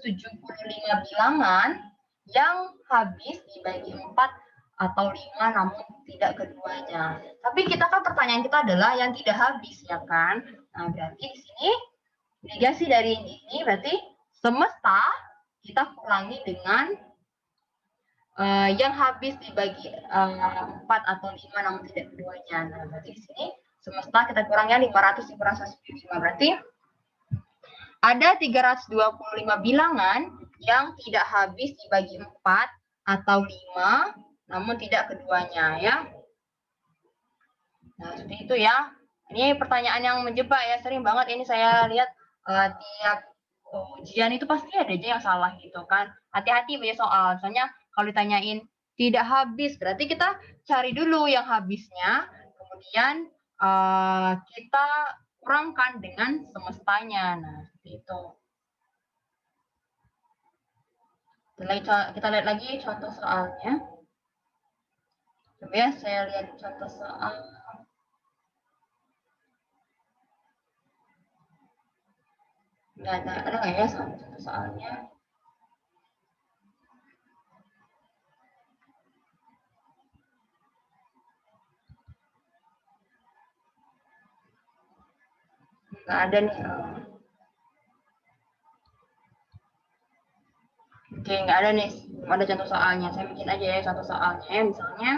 bilangan yang habis dibagi 4 atau 5 namun tidak keduanya. Tapi kita kan pertanyaan kita adalah yang tidak habis ya kan. Nah, berarti di sini negasi dari ini berarti semesta kita kurangi dengan yang habis dibagi 4 atau 5 namun tidak keduanya. Nah, berarti di sini semesta kita kurangnya 500 dikurang 175. Berarti ada 325 bilangan yang tidak habis dibagi 4 atau 5 namun tidak keduanya ya. Nah, seperti itu ya. Ini pertanyaan yang menjebak ya, sering banget ini saya lihat tiap ujian itu pasti ada aja yang salah gitu kan. Hati-hati baca soal. Misalnya kalau ditanyain tidak habis, berarti kita cari dulu yang habisnya, kemudian kita kurangkan dengan semestanya. Nah, seperti itu. Kita lihat lagi contoh soalnya. Coba ya, saya lihat contoh soal. Ada nggak ya contoh soalnya? Nggak ada nih. Oke, nggak ada nih. Ada contoh soalnya. Saya bikin aja ya contoh soalnya. Misalnya,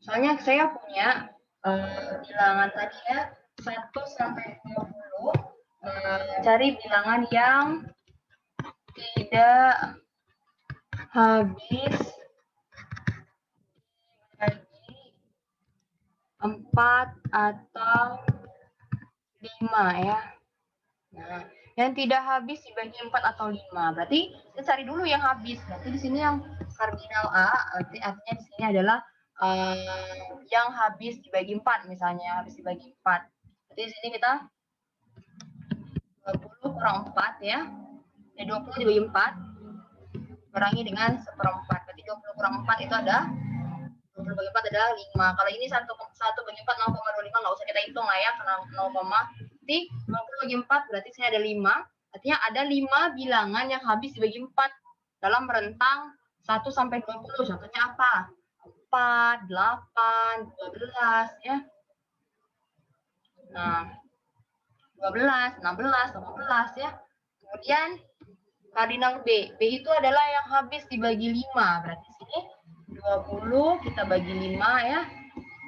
soalnya saya punya bilangan tadi ya 1 sampai 20. Cari bilangan yang tidak habis dibagi 4 atau 5 ya. Nah, yang tidak habis dibagi 4 atau 5. Berarti kita cari dulu yang habis. Berarti di sini yang kardinal A, artinya di sini adalah yang habis dibagi 4 misalnya, habis dibagi 4. Berarti di sini kita 20 kurang 4 ya. 20 dibagi 4 kurangi dengan 1/4. Berarti 20 kurang 4 itu ada 20 bagi 4 adalah 5. Kalau ini 1 bagi 4 0,25 nggak usah kita hitung lah ya karena 0, berarti 20 bagi 4 berarti sini ada 5. Artinya ada 5 bilangan yang habis dibagi 4 dalam rentang 1 sampai 20. Contohnya apa? 4, 8, 12 ya. Nah, 12, 16, 18 ya. Kemudian kardinal B. B itu adalah yang habis dibagi 5. Berarti sini 20 kita bagi 5 ya.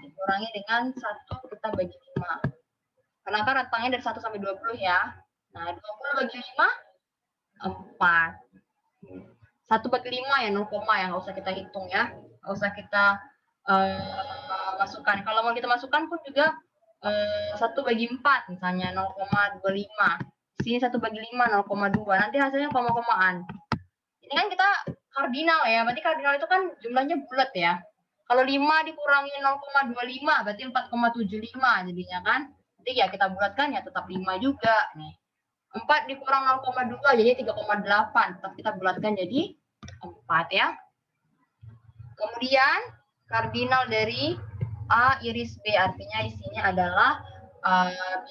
Dikurangi dengan 1 kita bagi 5. Karena kan rentangnya dari 1 sampai 20 ya. Nah, 20 bagi 5, 4. 1 bagi 5 ya, 0, ya. Nggak usah kita hitung ya. Nggak usah kita masukkan. Kalau mau kita masukkan pun juga 1 bagi 4 misalnya 0,25. Sini 1 bagi 5 0,2. Nanti hasilnya koma-komaan. Ini kan kita kardinal ya. Berarti kardinal itu kan jumlahnya bulat ya. Kalau 5 dikurangi 0,25 berarti 4,75 jadinya kan. Jadi ya kita bulatkan ya tetap 5 juga nih. 4 dikurang 0,2 jadi 3,8. Tetap kita bulatkan jadi 4 ya. Kemudian kardinal dari A iris B artinya isinya adalah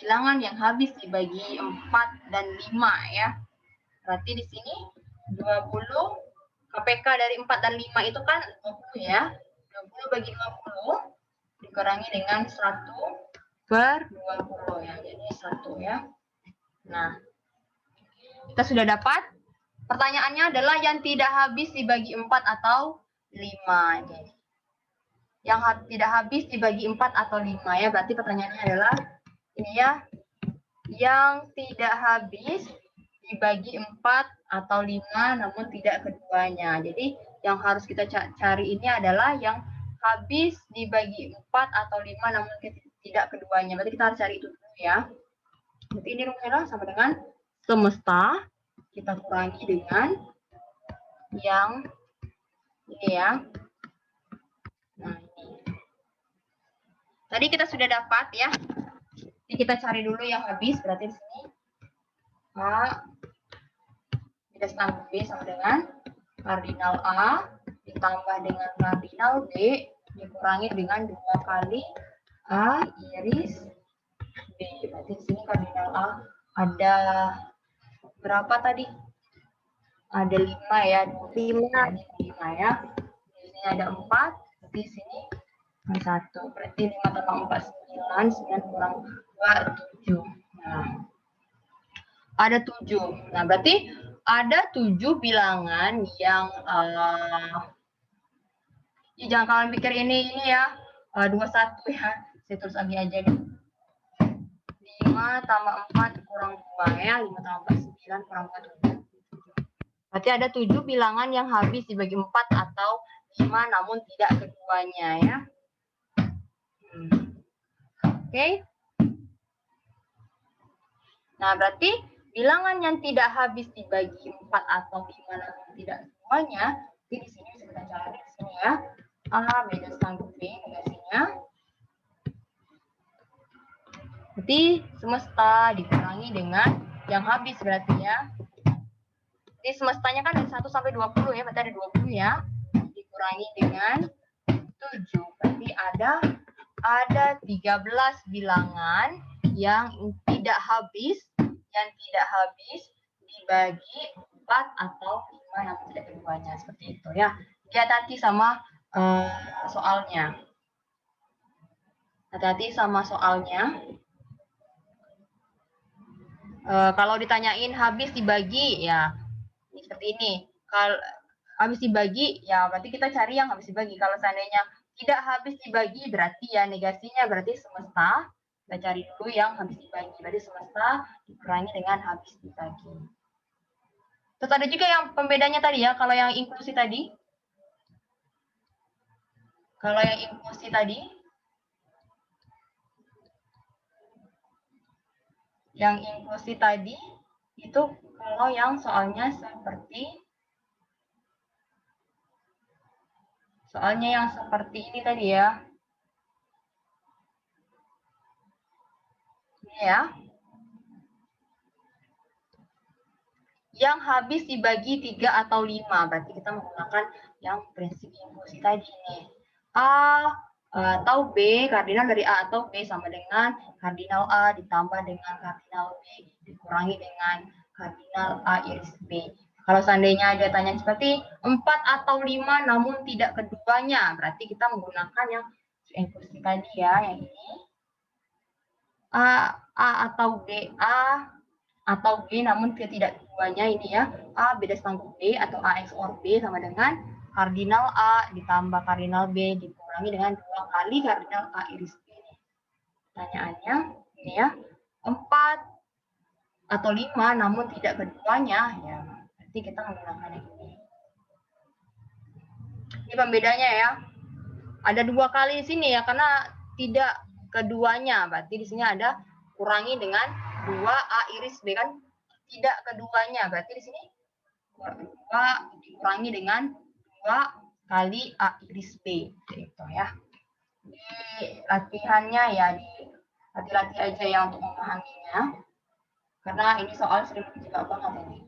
bilangan yang habis dibagi 4 dan 5 ya. Berarti di sini 20 KPK dari 4 dan 5 itu kan 20 ya. 20 bagi 20 dikurangi dengan 1/20 ya. Jadi 1 ya. Nah, kita sudah dapat. Pertanyaannya adalah yang tidak habis dibagi 4 atau 5. Jadi, yang tidak habis dibagi 4 atau 5 ya. Berarti pertanyaannya adalah ini ya. Yang tidak habis dibagi 4 atau 5 namun tidak keduanya. Jadi yang harus kita cari ini adalah yang habis dibagi 4 atau 5 namun tidak keduanya. Berarti kita harus cari itu dulu ya. Berarti ini rumusnya sama dengan semesta kita kurangi dengan yang ini ya. Nah, ini. Tadi kita sudah dapat ya. Jadi kita cari dulu yang habis berarti di sini A minus tanggung B sama dengan kardinal A ditambah dengan kardinal B dikurangi dengan 2 kali A iris B. Berarti di sini kardinal A ada berapa tadi? Ada 5 ya. 5 ya. Di sini ada 4. Di sini ada 1. Berarti 5 tambah 4 9. 9 kurang 2 7. Nah, ada 7. Nah, berarti ada 7 bilangan yang ya jangan kalian pikir ini ya 21 ya. Saya tulis lagi aja deh. 5 tambah 4 kurang 2 ya. 5 tambah 4 9 kurang 4 7. Berarti ada 7 bilangan yang habis dibagi 4 atau 5 namun tidak keduanya ya. Oke. Nah, berarti bilangan yang tidak habis dibagi 4 atau 5 namun tidak keduanya, jadi di sini bisa kita cari di sini ya. A minus tanggung B negasinya. Berarti semesta dikurangi dengan yang habis berarti ya. Jadi semestanya kan dari 1 sampai 20 ya, berarti ada 20 ya. Dikurangi dengan 7. Berarti ada 13 bilangan yang tidak habis dibagi 4 atau 5 yang tidak keduanya seperti itu ya. Hati-hati sama soalnya. Hati-hati sama soalnya. Kalau ditanyain habis dibagi ya seperti ini. Kalau habis dibagi ya berarti kita cari yang habis dibagi. Kalau seandainya tidak habis dibagi berarti ya negasinya berarti semesta. Kita cari dulu yang habis dibagi. Berarti semesta dikurangi dengan habis dibagi. Terus ada juga yang pembedanya tadi ya, kalau yang inklusi tadi. Kalau yang inklusi tadi, itu kalau yang soalnya seperti ini tadi ya. Ini ya. Yang habis dibagi 3 atau 5, berarti kita menggunakan yang prinsip inklusi tadi nih. A atau B, kardinal dari A atau B sama dengan kardinal A ditambah dengan kardinal B dikurangi dengan kardinal A iris B. Kalau seandainya ada tanya seperti 4 atau 5 namun tidak keduanya, berarti kita menggunakan yang inklusi tadi ya, yang ini. A atau B, A atau B namun tidak keduanya ini ya. A beda setanggup B atau A XOR B sama dengan kardinal A ditambah kardinal B dikurangi dengan 2 kali kardinal A iris B. Pertanyaannya ini ya, 4 atau 5 namun tidak keduanya, ya berarti kita menggunakan yang ini. Ini pembedanya ya. Ada 2 kali di sini ya, karena tidak keduanya, berarti di sini ada kurangi dengan 2 A iris B kan tidak keduanya, berarti di sini 2 dikurangi dengan 2 kali A iris B, gitu ya. Di latihannya ya, dilatih aja ya untuk memahaminya, karena ini soal sering dijebak banget ini.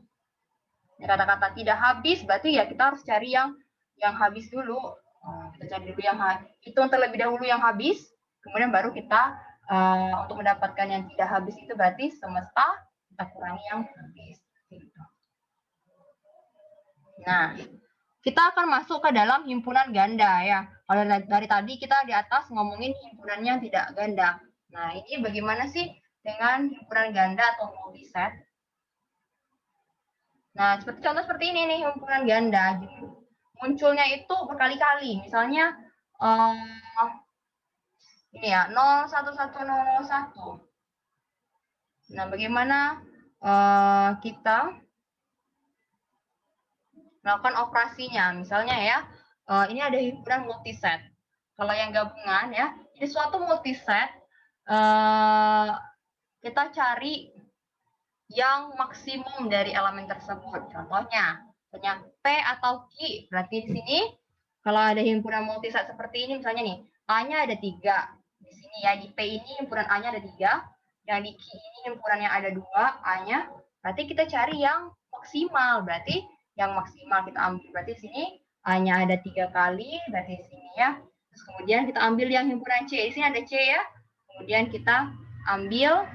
Kata-kata tidak habis, berarti ya kita harus cari yang habis dulu. Kita cari dulu yang hitung terlebih dahulu yang habis, kemudian baru kita untuk mendapatkan yang tidak habis itu berarti semesta kita kurangi yang habis. Gitu. Nah, kita akan masuk ke dalam himpunan ganda ya. Kalau dari tadi kita di atas ngomongin himpunannya tidak ganda. Nah, ini bagaimana sih dengan himpunan ganda atau multiset? Nah, contoh seperti ini nih himpunan ganda. Gitu. Munculnya itu berkali-kali. Misalnya ini ya 01101. Nah, bagaimana kita melakukan operasinya? Misalnya ya, ini ada himpunan multiset. Kalau yang gabungan ya, di suatu multiset kita cari yang maksimum dari elemen tersebut. Contohnya P atau Q. Berarti di sini kalau ada himpunan multiset seperti ini, misalnya nih, A-nya ada 3. Di sini ya, di P ini himpunan A-nya ada 3. Yang di Q ini himpunannya ada 2, A-nya. Berarti kita cari yang maksimal. Berarti yang maksimal kita ambil. Berarti di sini A-nya ada 3 kali. Berarti di sini ya. Terus kemudian kita ambil yang himpunan C. Di sini ada C ya. Kemudian kita ambil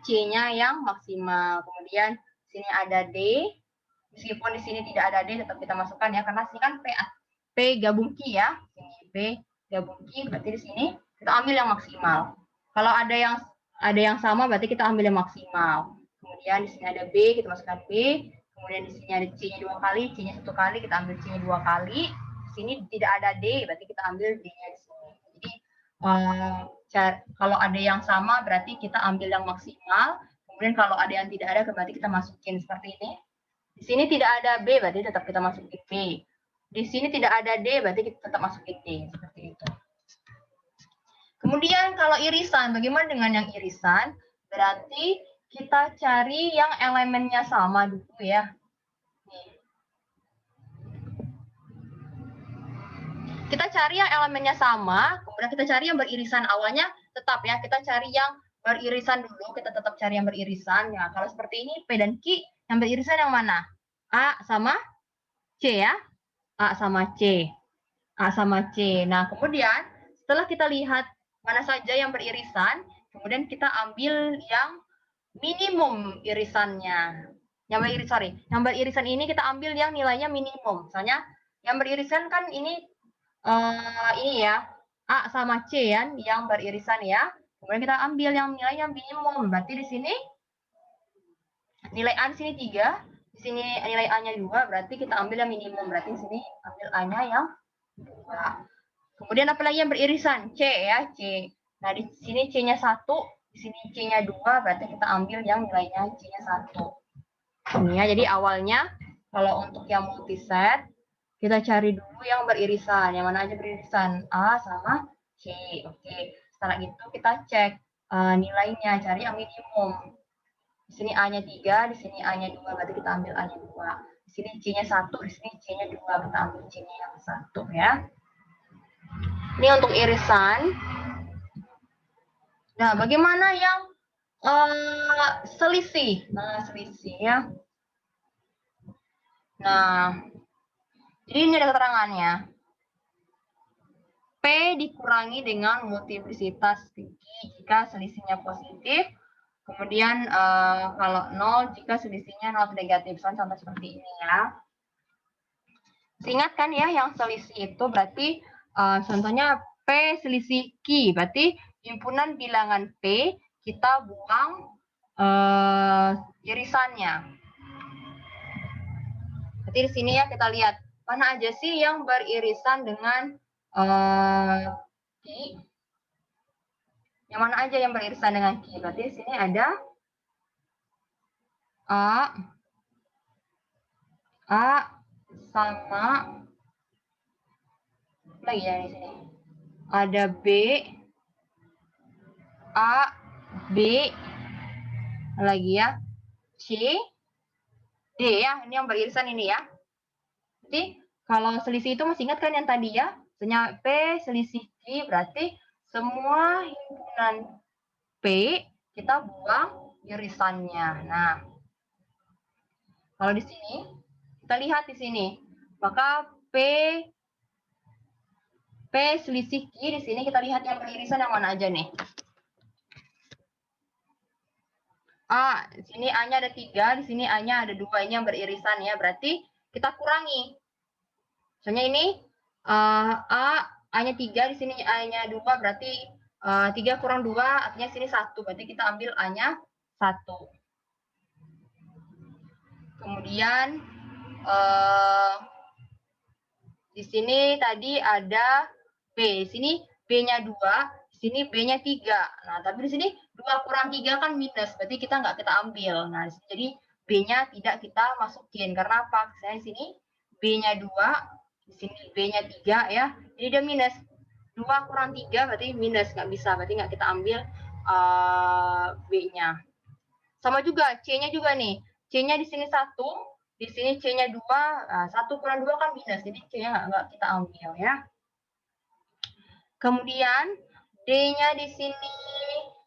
C-nya yang maksimal. Kemudian di sini ada D. Meskipun di sini tidak ada D, tetap kita masukkan ya, karena sini kan P gabung Q ya. Sini P gabung Q, berarti di sini kita ambil yang maksimal. Kalau ada yang sama, berarti kita ambil yang maksimal. Kemudian di sini ada B, kita masukkan B. Kemudian di sini ada C-nya 2 kali, C-nya 1 kali, kita ambil C-nya 2 kali. Di sini tidak ada D, berarti kita ambil D-nya di sini. Jadi kalau ada yang sama, berarti kita ambil yang maksimal. Kemudian kalau ada yang tidak ada, berarti kita masukin seperti ini. Di sini tidak ada B, berarti tetap kita masukin B. Di sini tidak ada D, berarti kita tetap masukin D. Seperti itu. Kemudian kalau irisan, bagaimana dengan yang irisan? Berarti kita cari yang elemennya sama dulu ya. Kita cari yang elemennya sama, kemudian kita cari yang beririsan. Awalnya tetap ya, kita cari yang beririsan dulu, kita tetap cari yang beririsan. Ya, kalau seperti ini, P dan Q, yang beririsan yang mana? A sama C ya. A sama C. A sama C. Nah, kemudian setelah kita lihat mana saja yang beririsan, kemudian kita ambil yang minimum irisannya. Yang beririsan ini kita ambil yang nilainya minimum. Misalnya yang beririsan kan ini ya, A sama C ya, yang beririsan ya. Kemudian kita ambil yang nilainya minimum. Berarti di sini nilai A di sini 3. Di sini nilai A-nya 2, berarti kita ambil yang minimum. Berarti di sini ambil A-nya yang 2. Kemudian apalagi yang beririsan? C ya, C. Nah, di sini C-nya 1, di sini C-nya 2, berarti kita ambil yang nilainya C-nya 1. Ini ya, jadi awalnya kalau untuk yang multiset, kita cari dulu yang beririsan. Yang mana aja beririsan? A sama C. Oke, setelah itu kita cek nilainya, cari yang minimum. Di sini A-nya 3, di sini A-nya 2, berarti kita ambil A-nya 2. Di sini C-nya 1, di sini C-nya 2, kita ambil C-nya yang 1 ya. Ini untuk irisan. Nah, bagaimana yang selisih? Nah, selisih ya. Nah, jadi ini ada keterangannya. P dikurangi dengan multiplisitas tinggi jika selisihnya positif. Kemudian kalau 0 jika selisihnya 0 negatif. Contoh seperti ini ya. Ingat kan ya yang selisih itu berarti contohnya P selisih Q. Berarti himpunan bilangan P kita buang irisannya. Berarti di sini ya kita lihat mana aja sih yang beririsan dengan Q. Yang mana aja yang beririsan dengan Q? Berarti di sini ada A sama lagi ya di sini. Ada B, A, B, lagi ya, C, D ya. Ini yang beririsan ini ya. Jadi kalau selisih itu masih ingat kan yang tadi ya? Misalnya P selisih Q berarti semua himpunan P kita buang irisannya. Nah, kalau di sini kita lihat di sini, maka P selisih Q di sini kita lihat yang beririsan yang mana aja nih? A, di sini A-nya ada 3, di sini A-nya ada 2, ini yang beririsan ya. Berarti kita kurangi. Misalnya ini A-nya 3, di sini A-nya 2, berarti 3 kurang 2, artinya sini 1. Berarti kita ambil A-nya 1. Kemudian di sini tadi ada B. Di sini B-nya 2, di sini B-nya 3. Nah, tapi di sini 2 kurang 3 kan minus, berarti kita nggak kita ambil. Nah, jadi B-nya tidak kita masukin. Karena apa? Saya di sini B-nya 2, di sini B-nya 3 ya. Jadi dia minus. 2 kurang 3 berarti minus, nggak bisa. Berarti nggak kita ambil B-nya. Sama juga C-nya juga nih. C-nya di sini 1, di sini C-nya 2, 1 kurang 2 kan minus, jadi C-nya nggak kita ambil ya. Kemudian D-nya di sini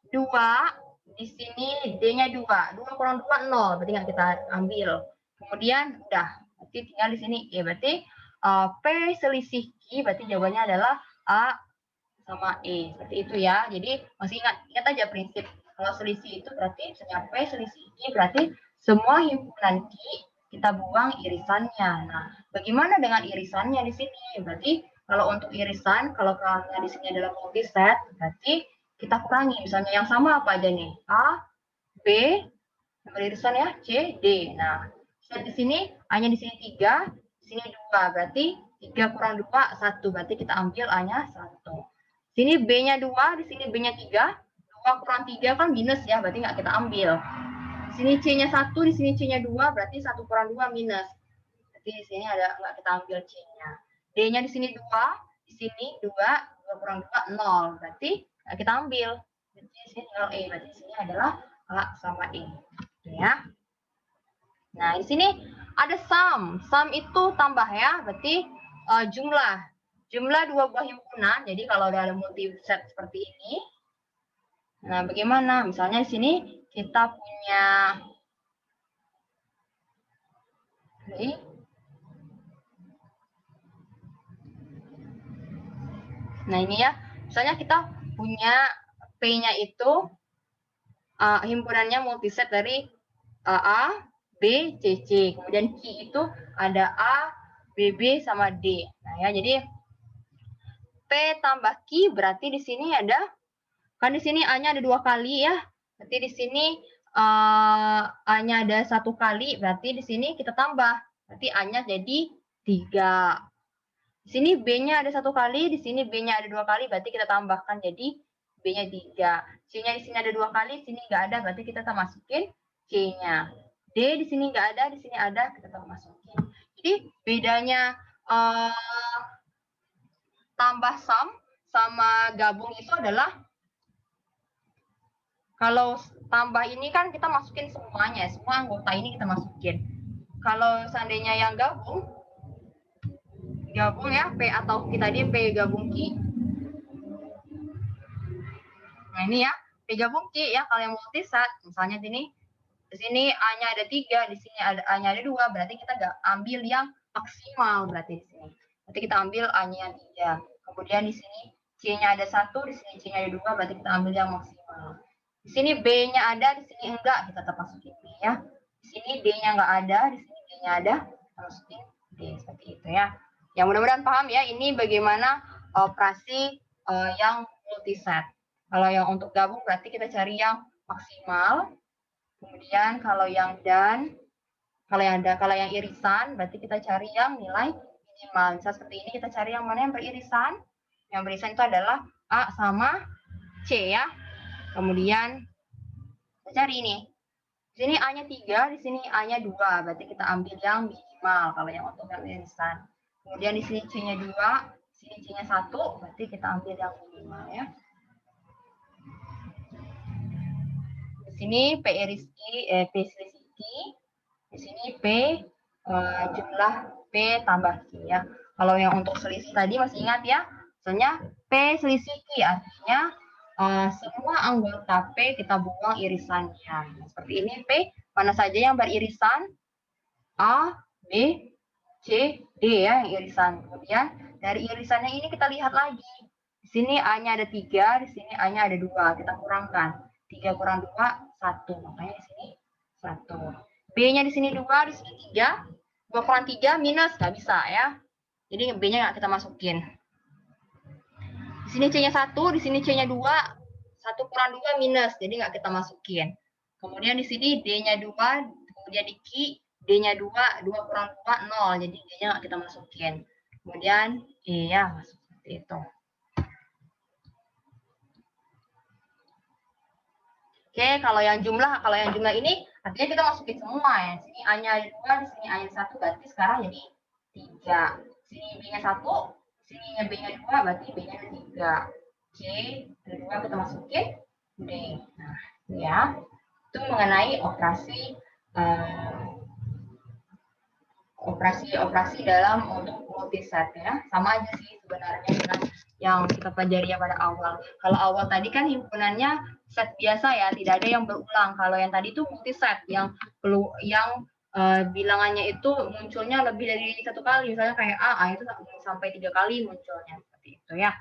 2, di sini D-nya 2. 2 kurang 2, 0, berarti nggak kita ambil. Kemudian udah, berarti tinggal di sini E. Berarti P selisih Q, berarti jawabannya adalah A sama E. Seperti itu ya. Jadi masih ingat aja prinsip. Kalau selisih itu berarti misalnya P selisih Q, berarti semua himpunan Q kita buang irisannya. Nah, bagaimana dengan irisannya di sini? Berarti kalau untuk irisan, kalau kalian di sini adalah multiset, berarti kita kurangi. Misalnya yang sama apa aja nih? A, B, irisan ya, C, D. Nah, di sini A-nya di sini 3, di sini 2. Berarti 3 kurang 2, 1. Berarti kita ambil A-nya 1. Sini B-nya 2, di sini B-nya 3. 2 kurang 3 kan minus ya, berarti nggak kita ambil. Di sini C-nya 1, di sini C-nya 2, berarti 1 kurang 2 minus. Berarti di sini ada nggak kita ambil C-nya. D-nya di sini 2, di sini 2, 2 kurang 2, 0. Berarti nggak kita ambil. Berarti di sini tinggal E, berarti di sini adalah A sama E. Ya. Nah, di sini ada sum. Sum itu tambah ya, berarti jumlah. Jumlah dua buah himpunan. Jadi kalau ada multiset seperti ini, nah bagaimana? Misalnya di sini kita punya nah ini ya, misalnya kita punya P-nya itu himpunannya multiset dari A, B, C, C. Kemudian Q itu ada A, B, B sama D. Nah ya, jadi P tambah Q berarti di sini ada, kan di sini A-nya ada 2 kali ya. Berarti di sini A-nya ada 1 kali, berarti di sini kita tambah. Berarti A-nya jadi 3. Di sini B-nya ada 1 kali, di sini B-nya ada 2 kali, berarti kita tambahkan jadi B-nya 3. C-nya di sini ada 2 kali, di sini nggak ada, berarti kita masukin C-nya. D di sini nggak ada, di sini ada, kita tetap masukin. Jadi bedanya tambah sum sama gabung itu adalah kalau tambah ini kan kita masukin semuanya, semua anggota ini kita masukin. Kalau seandainya yang gabung ya P atau kita di P gabung Q. Nah ini ya P gabung Q ya, kalau yang multisat misalnya di sini A-nya ada 3, di sini ada A-nya ada 2, berarti kita nggak ambil yang maksimal berarti di sini. Berarti kita ambil A-nya 3. Kemudian di sini C-nya ada 1, di sini C-nya ada 2, berarti kita ambil yang maksimal. Di sini B-nya ada, di sini enggak, kita tetap masukin B ya. Di sini D-nya enggak ada, di sini D-nya ada, kita masukin D seperti itu ya. Ya mudah-mudahan paham ya, ini bagaimana operasi yang multiset. Kalau yang untuk gabung berarti kita cari yang maksimal. Kemudian kalau yang kalau yang irisan berarti kita cari yang nilai minimal. Misal seperti ini kita cari yang mana yang beririsan. Yang beririsan itu adalah A sama C ya. Kemudian kita cari ini. Di sini A-nya 3, di sini A-nya 2. Berarti kita ambil yang minimal kalau yang untuk yang irisan. Kemudian di sini C-nya 2, di sini C-nya 1, berarti kita ambil yang minimal ya. Di sini P iris P selisih Q. Di sini P jumlah P tambah Q ya. Kalau yang untuk selisih tadi masih ingat ya, misalnya P selisih Q artinya semua anggota P kita buang irisannya. Nah, seperti ini P mana saja yang beririsan A, B, C, D ya yang irisan. Kemudian dari irisannya ini kita lihat lagi. Di sini A-nya ada 3, di sini A-nya ada 2. Kita kurangkan. 3 kurang 2, 1. Makanya di sini 1. B-nya di sini 2, di sini 3. 2 kurang 3 minus, nggak bisa ya. Jadi B-nya nggak kita masukin. Di sini C-nya 1, di sini C-nya 2. 1 kurang 2 minus, jadi nggak kita masukin. Kemudian di sini D-nya 2, kemudian di Q, D-nya 2, 2 kurang 2, 0. Jadi D-nya nggak kita masukin. Kemudian E ya, masuk seperti itu. Oke, kalau yang jumlah ini artinya kita masukin semua ya. Di sini A-nya 2, di sini A-nya 1, berarti sekarang jadi 3. Di sini B-nya 1, di sini B-nya 2, berarti B-nya 3. C, kedua kita masukin D. Nah, ya. Itu mengenai operasi dalam untuk multiset ya. Sama aja sih sebenarnya dengan yang kita pelajari pada awal. Kalau awal tadi kan himpunannya set biasa ya, tidak ada yang berulang. Kalau yang tadi itu multiset yang bilangannya itu munculnya lebih dari 1 kali. Misalnya kayak A itu sampai 3 kali munculnya seperti itu ya.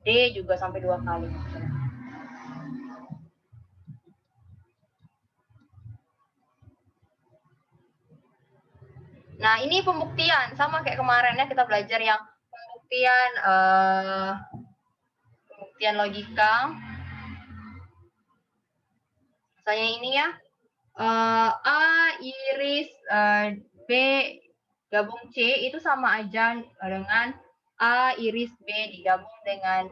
D juga sampai 2 kali munculnya. Nah, ini pembuktian. Sama kayak kemarin ya, kita belajar yang pembuktian logika. Misalnya ini ya, A iris B gabung C itu sama aja dengan A iris B digabung dengan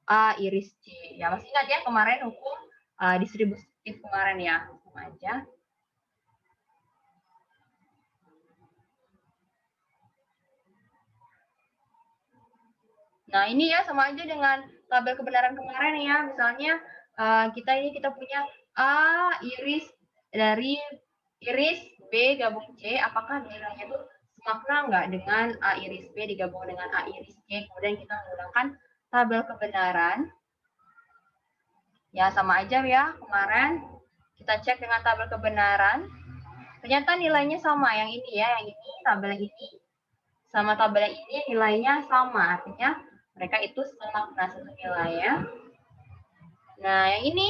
A iris C. Ya, masih ingat ya kemarin hukum distributif kemarin ya, sama aja. Nah, ini ya sama aja dengan tabel kebenaran kemarin ya. Misalnya kita punya A iris dari iris B gabung C, apakah nilainya itu semakna nggak dengan A iris B digabung dengan A iris C? Kemudian kita menggunakan tabel kebenaran. Ya, sama aja ya kemarin. Kita cek dengan tabel kebenaran. Ternyata nilainya sama. Yang ini ya, yang ini, tabel yang ini. Sama tabel yang ini nilainya sama. Artinya mereka itu semakna satu nilai ya. Nah, yang ini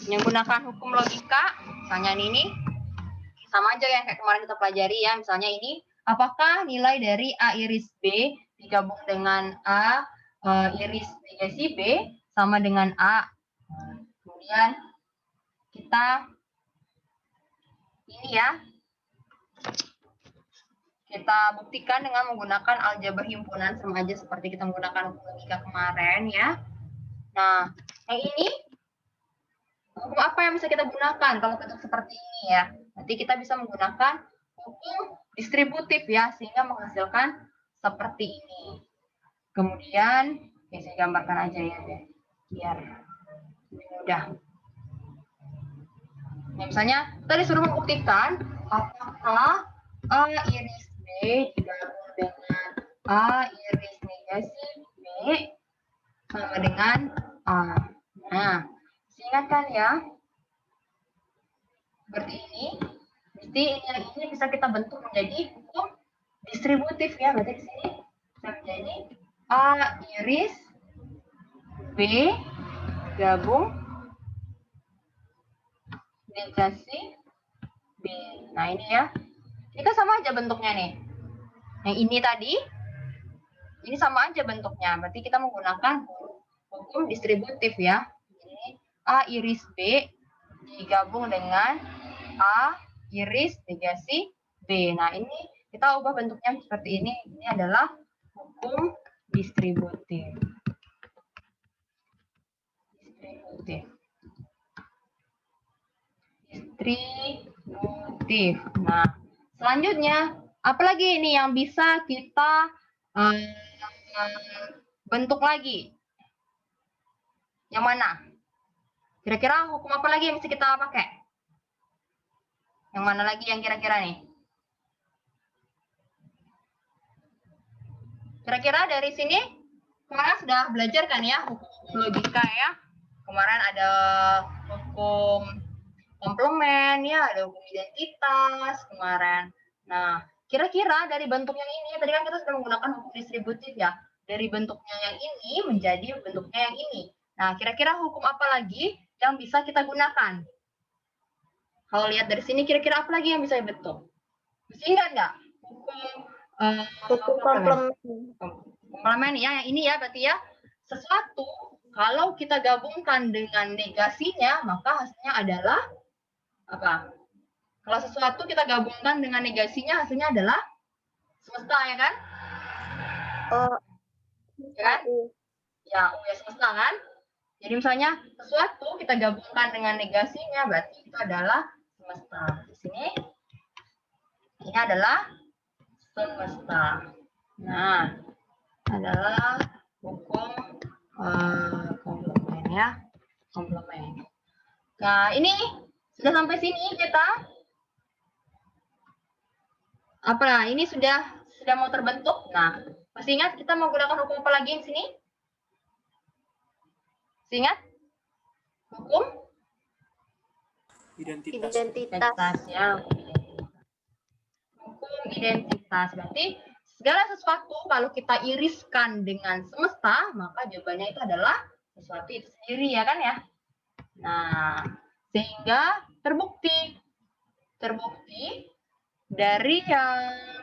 menggunakan hukum logika, misalnya ini sama aja yang kayak kemarin kita pelajari ya. Misalnya ini, apakah nilai dari A iris B digabung dengan A iris digasi B sama dengan A. Kemudian kita ini ya, kita buktikan dengan menggunakan aljabar himpunan, sama aja seperti kita menggunakan hukum logika kemarin ya. Nah, yang ini Hukum apa yang bisa kita gunakan kalau bentuk seperti ini ya? Nanti kita bisa menggunakan hukum distributif ya, sehingga menghasilkan seperti ini. Kemudian, ya saya gambarkan aja ya, biar lebih mudah. Nah, misalnya, kita disuruh membuktikan apakah A iris B digabung dengan A iris negasi B sama dengan A. Nah, ingatkan ya, seperti ini. Jadi ini bisa kita bentuk menjadi hukum distributif ya. Berarti di sini bisa menjadi A iris B gabung negasi B. Nah ini ya. Ini kan sama aja bentuknya nih. Yang ini tadi, ini sama aja bentuknya. Berarti kita menggunakan hukum distributif ya. Jadi A iris B digabung dengan A iris negasi B. Nah, ini kita ubah bentuknya seperti ini. Ini adalah hukum distributif. Distributif. Nah, selanjutnya, apalagi ini yang bisa kita bentuk lagi? Yang mana? Kira-kira hukum apa lagi yang bisa kita pakai? Yang mana lagi yang kira-kira nih? Kira-kira dari sini kemarin sudah belajar kan ya hukum logika ya. Kemarin ada hukum komplement ya, ada hukum identitas kemarin. Nah, kira-kira dari bentuk yang ini, tadi kan kita sudah menggunakan hukum distributif ya. Dari bentuknya yang ini menjadi bentuknya yang ini. Nah, kira-kira hukum apa lagi yang bisa kita gunakan? Kalau lihat dari sini, kira-kira apa lagi yang bisa dibentuk? Masih ingat nggak? Hukum komplement. Komplement ya, yang ini ya berarti ya. Sesuatu kalau kita gabungkan dengan negasinya, maka hasilnya adalah apa? Kalau sesuatu kita gabungkan dengan negasinya, hasilnya adalah semesta ya kan? Ya kan? Ya, ya semesta kan? Jadi misalnya sesuatu kita gabungkan dengan negasinya, berarti itu adalah semesta. Di sini ini adalah semesta. Nah, adalah hukum komplement ya, komplement. Nah, ini sudah sampai sini kita. Apa? Ini sudah mau terbentuk. Nah, masih ingat kita menggunakan hukum apa lagi di sini? Masih ingat? Hukum identitas ya. Hukum identitas berarti segala sesuatu kalau kita iriskan dengan semesta, maka jawabannya itu adalah sesuatu itu sendiri ya kan ya. Nah, sehingga terbukti dari yang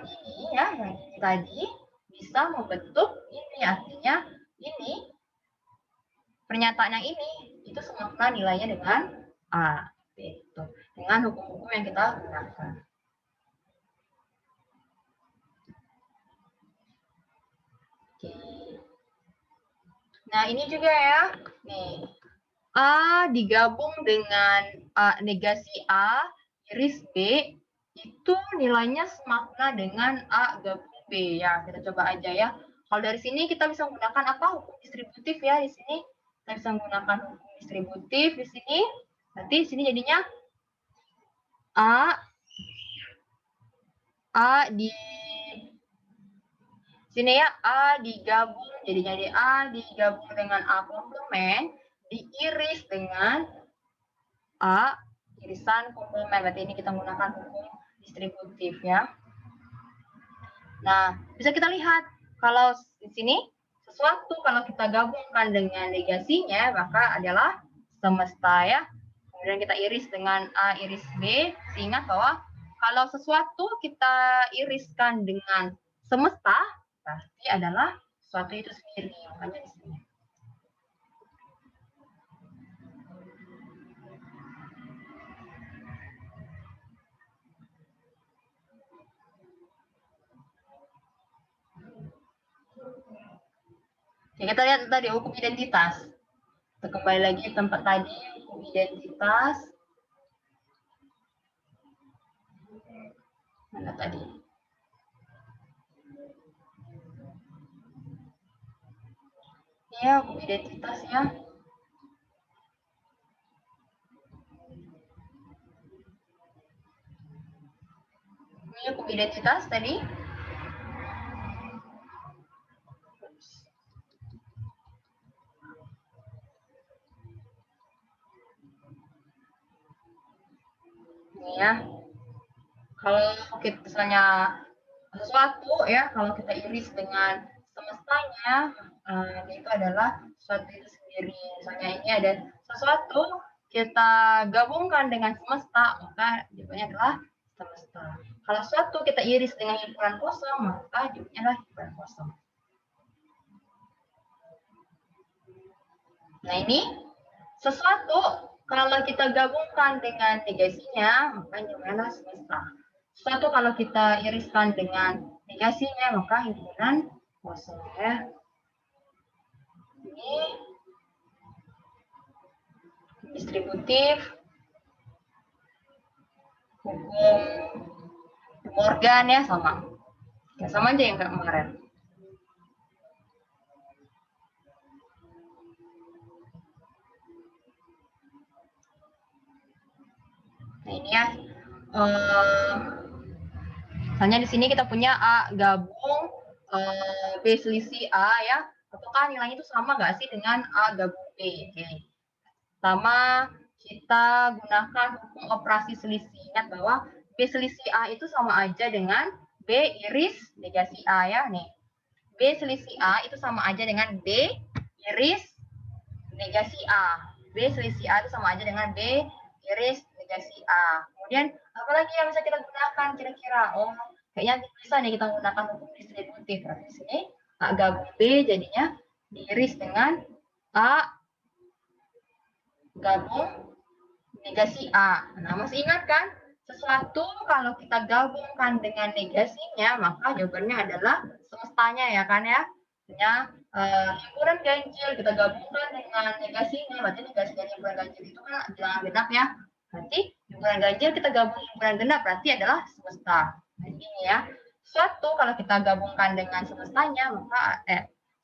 ini ya, yang ini tadi bisa membentuk ini, artinya ini pernyataan yang ini itu sama nilainya dengan A, itu dengan hukum-hukum yang kita gunakan. Oke. Nah ini juga ya, nih A digabung dengan A, negasi A iris B itu nilainya semakna dengan A gabung B ya. Kita coba aja ya. Kalau dari sini kita bisa menggunakan apa? Hukum distributif ya di sini. Kita bisa menggunakan hukum distributif di sini. Nanti di sini jadinya A di sini ya A digabung jadi A digabung dengan A komplement diiris dengan A irisan komplement. Berarti ini kita menggunakan hukum distributif ya. Nah, bisa kita lihat kalau di sini sesuatu kalau kita gabungkan dengan negasinya maka adalah semesta ya. Kemudian kita iris dengan A iris B, ingat bahwa kalau sesuatu kita iriskan dengan semesta pasti adalah sesuatu itu sendiri. Makanya di sini. Ya, kita lihat tadi hukum identitas. Kita kembali lagi ke tempat tadi, hukum identitas. Mana tadi? Ya, hukum identitas ya. Ini hukum identitas tadi. Ini ya. Kalau kita misalnya sesuatu ya, kalau kita iris dengan semestanya, itu adalah sesuatu itu sendiri. Misalnya ini ada sesuatu kita gabungkan dengan semesta, maka jawabannya adalah semesta. Kalau sesuatu kita iris dengan himpunan kosong, maka jawabannya adalah himpunan kosong. Nah ini sesuatu kalau kita gabungkan dengan negasinya, maka jawabannya adalah semesta. Sesuatu kalau kita iriskan dengan negasinya, maka himpunan kosong ya. Ini distributif, hukum Morgan ya sama. Ya sama aja yang kayak kemarin. Nah ini ya. Misalnya di sini kita punya A gabung B selisih A ya. Apakah nilainya itu sama nggak sih dengan A gabung B? Oke. Pertama, kita gunakan hukum operasi selisih. Ingat bahwa B selisih A itu sama aja dengan B iris negasi A ya. Nih. B selisih A itu sama aja dengan B iris negasi A. B selisih A itu sama aja dengan B iris negasi A. Kemudian apalagi yang bisa kita gunakan kira-kira? Oh, kayaknya bisa nih kita menggunakan hukum distributif. Berarti di sini A gabung B jadinya diiris dengan A gabung negasi A. Nah, masih ingat kan? Sesuatu kalau kita gabungkan dengan negasinya, maka jawabannya adalah semestanya ya kan ya. Artinya himpunan ganjil kita gabungkan dengan negasinya, berarti negasi dan himpunan ganjil itu kan bilangan genap ya. Berarti himpunan ganjil kita gabung himpunan genap berarti adalah semesta. Nah, ini ya. Suatu kalau kita gabungkan dengan semestanya, maka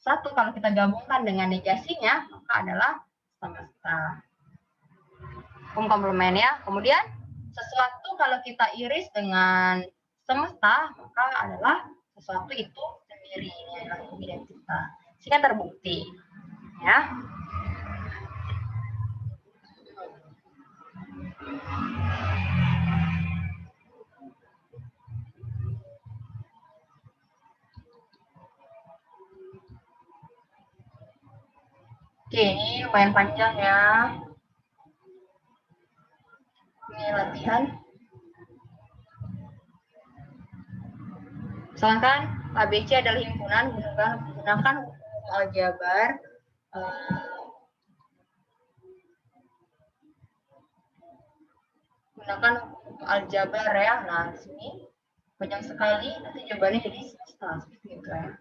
satu kalau kita gabungkan dengan negasinya, maka adalah semesta. Hukum komplement ya. Kemudian sesuatu kalau kita iris dengan semesta, maka adalah sesuatu itu sendiri. Ini adalah hukum identitas. Sehingga terbukti. Ya. Oke, ini lumayan panjang ya. Ini latihan. Misalkan ABC adalah himpunan, gunakan hukum aljabar. Gunakan hukum aljabar ya. Nah, di sini banyak sekali, nanti jawabannya jadi semesta. Seperti itu ya.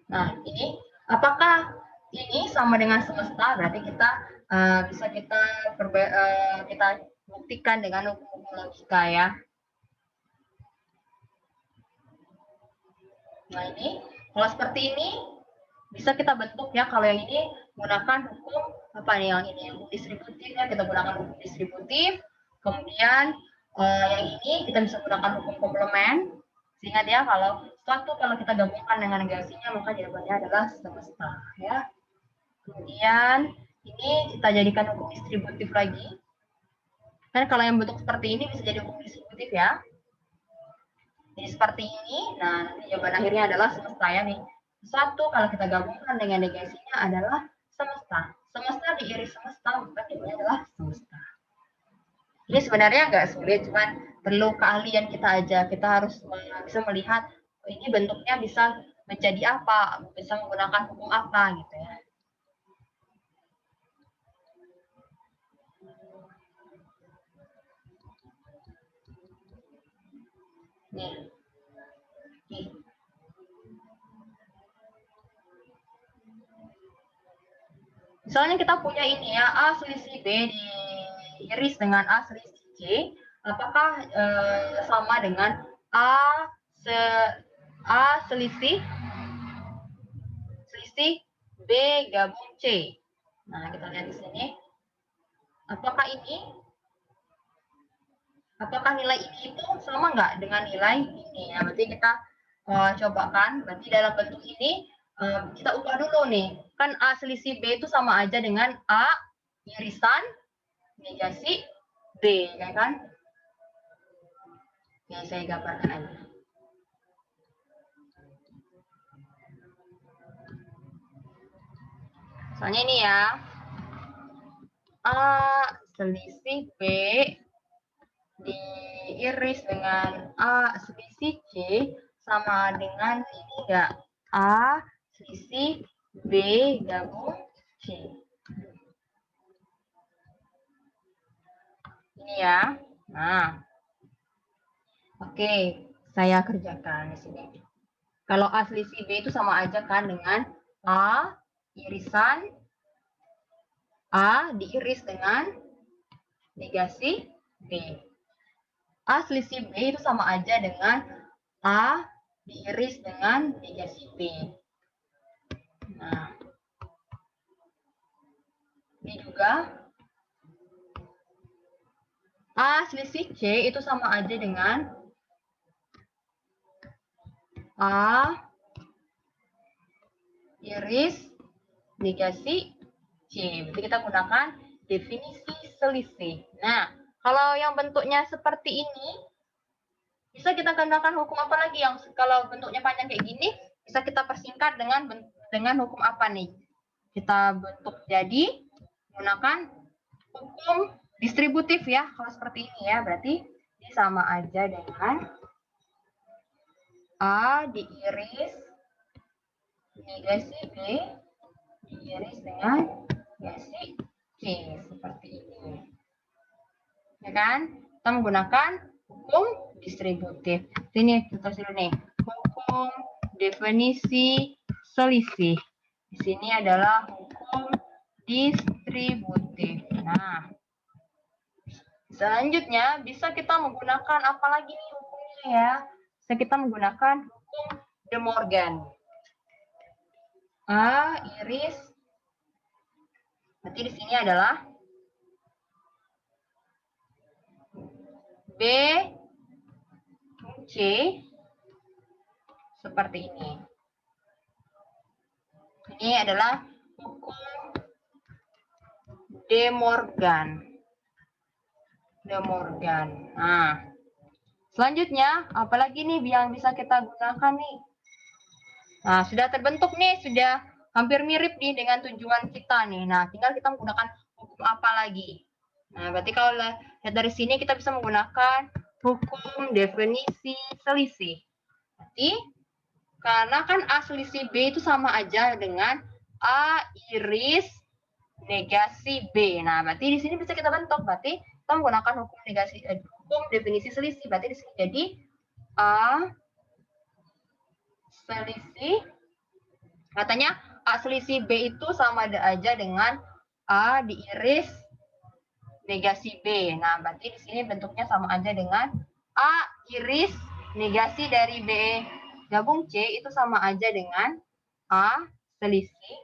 Nah, ini apakah ini sama dengan semesta? Berarti kita bisa kita buktikan dengan hukum logika ya. Nah, ini kalau seperti ini bisa kita bentuk ya. Kalau yang ini gunakan hukum apa nih? Yang ini hukum distributif ya, kita gunakan hukum distributif. Kemudian yang ini kita bisa gunakan hukum komplement. Sehingga dia kalau kita gabungkan dengan negasinya, maka jawabannya adalah semesta ya. Kemudian ini kita jadikan hukum distributif lagi. Kan kalau yang bentuk seperti ini bisa jadi hukum distributif ya. Jadi seperti ini. Nah, nanti jawaban akhirnya adalah semesta ya nih. Satu kalau kita gabungkan dengan negasinya adalah semesta. Semesta diiris semesta, maka jawabannya adalah semesta. Ini sebenarnya nggak sulit, cuman perlu keahlian kita aja. Kita harus bisa melihat ini bentuknya bisa menjadi apa, bisa menggunakan hukum apa gitu ya. Nih. Nih. Misalnya kita punya ini ya, A selisih B diiris dengan A selisih C, apakah sama dengan A selisih B gabung C? Nah, kita lihat di sini. Apakah nilai ini itu sama nggak dengan nilai ini? Nah, berarti kita cobakan. Berarti dalam bentuk ini kita ubah dulu nih. Kan A selisih B itu sama aja dengan A irisan negasi B, ya kan? Yang saya gambarkan aja. Misalnya ini ya. A selisih B diiris dengan A selisih C sama dengan ini enggak? A selisih B gabung C. Ini ya. Nah. Oke, saya kerjakan di sini. Kalau A selisih B itu sama aja kan dengan A irisan A diiris dengan negasi B. A selisih B itu sama aja dengan A diiris dengan negasi B. Nah, ini juga A selisih C itu sama aja dengan A iris negasi C. Jadi kita gunakan definisi selisih. Nah, kalau yang bentuknya seperti ini, bisa kita gunakan hukum apa lagi? Yang kalau bentuknya panjang kayak gini, bisa kita persingkat dengan hukum apa nih? Kita bentuk jadi menggunakan hukum distributif ya. Kalau seperti ini ya, berarti ini sama aja dengan A diiris negasi B diiris dengan negasi C seperti ini. Ya kan? Kita menggunakan hukum distributif. Sini kita tulis dulu nih. Hukum definisi selisih. Di sini adalah hukum distributif. Nah, selanjutnya bisa kita menggunakan apa lagi nih hukumnya ya? Bisa kita menggunakan hukum De Morgan. A iris, berarti di sini adalah B C seperti ini. Ini adalah hukum De Morgan. De Morgan. Nah, selanjutnya apalagi nih yang bisa kita gunakan nih? Nah, sudah terbentuk nih, sudah hampir mirip nih dengan tujuan kita nih. Nah, tinggal kita menggunakan hukum apa lagi? Nah, berarti kalau lihat dari sini kita bisa menggunakan hukum definisi selisih. Berarti karena kan A selisih B itu sama aja dengan A iris negasi B. Nah, berarti di sini bisa kita bentuk. Berarti kita menggunakan hukum definisi selisih. Berarti di sini jadi A selisih, katanya A selisih B itu sama aja dengan A diiris negasi B. Nah, berarti di sini bentuknya sama aja dengan A iris negasi dari B gabung C itu sama aja dengan A selisih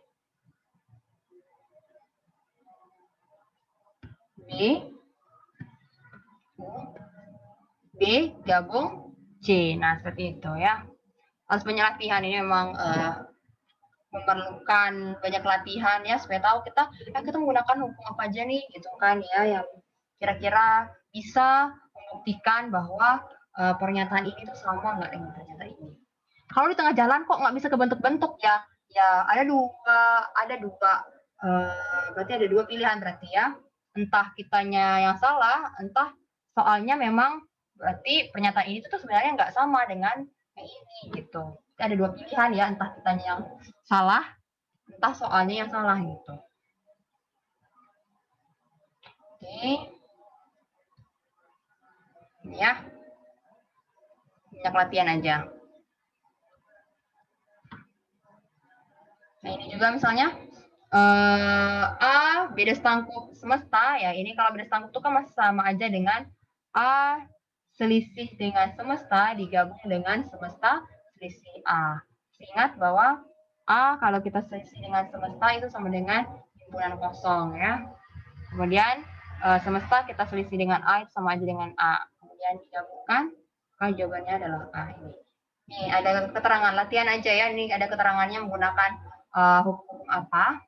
B gabung C. Nah, seperti itu ya. Harus banyak latihan, ini memang memerlukan banyak latihan ya supaya tahu kita menggunakan hukum apa aja nih gitu kan ya yang kira-kira bisa membuktikan bahwa pernyataan ini tuh sama nggak dengan pernyataan ini. Kalau di tengah jalan kok nggak bisa kebentuk-bentuk ya ada dua berarti ada dua pilihan berarti ya, entah kitanya yang salah, entah soalnya memang berarti pernyataan ini tuh sebenarnya nggak sama dengan yang ini gitu. Ada dua pilihan ya, entah kitanya yang salah, entah soalnya yang salah gitu. Oke. Ini ya. Banyak latihan aja. Nah, ini juga misalnya A beda setangkup semesta ya. Ini kalau beda setangkup itu kan masih sama aja dengan A selisih dengan semesta digabung dengan semesta selisih A. Ingat bahwa A kalau kita selisih dengan semesta itu sama dengan himpunan kosong ya. Kemudian semesta kita selisih dengan A itu sama aja dengan A. Kemudian digabungkan, maka jawabannya adalah A ini. Ini ada keterangan latihan aja ya. Ini ada keterangannya menggunakan hukum apa.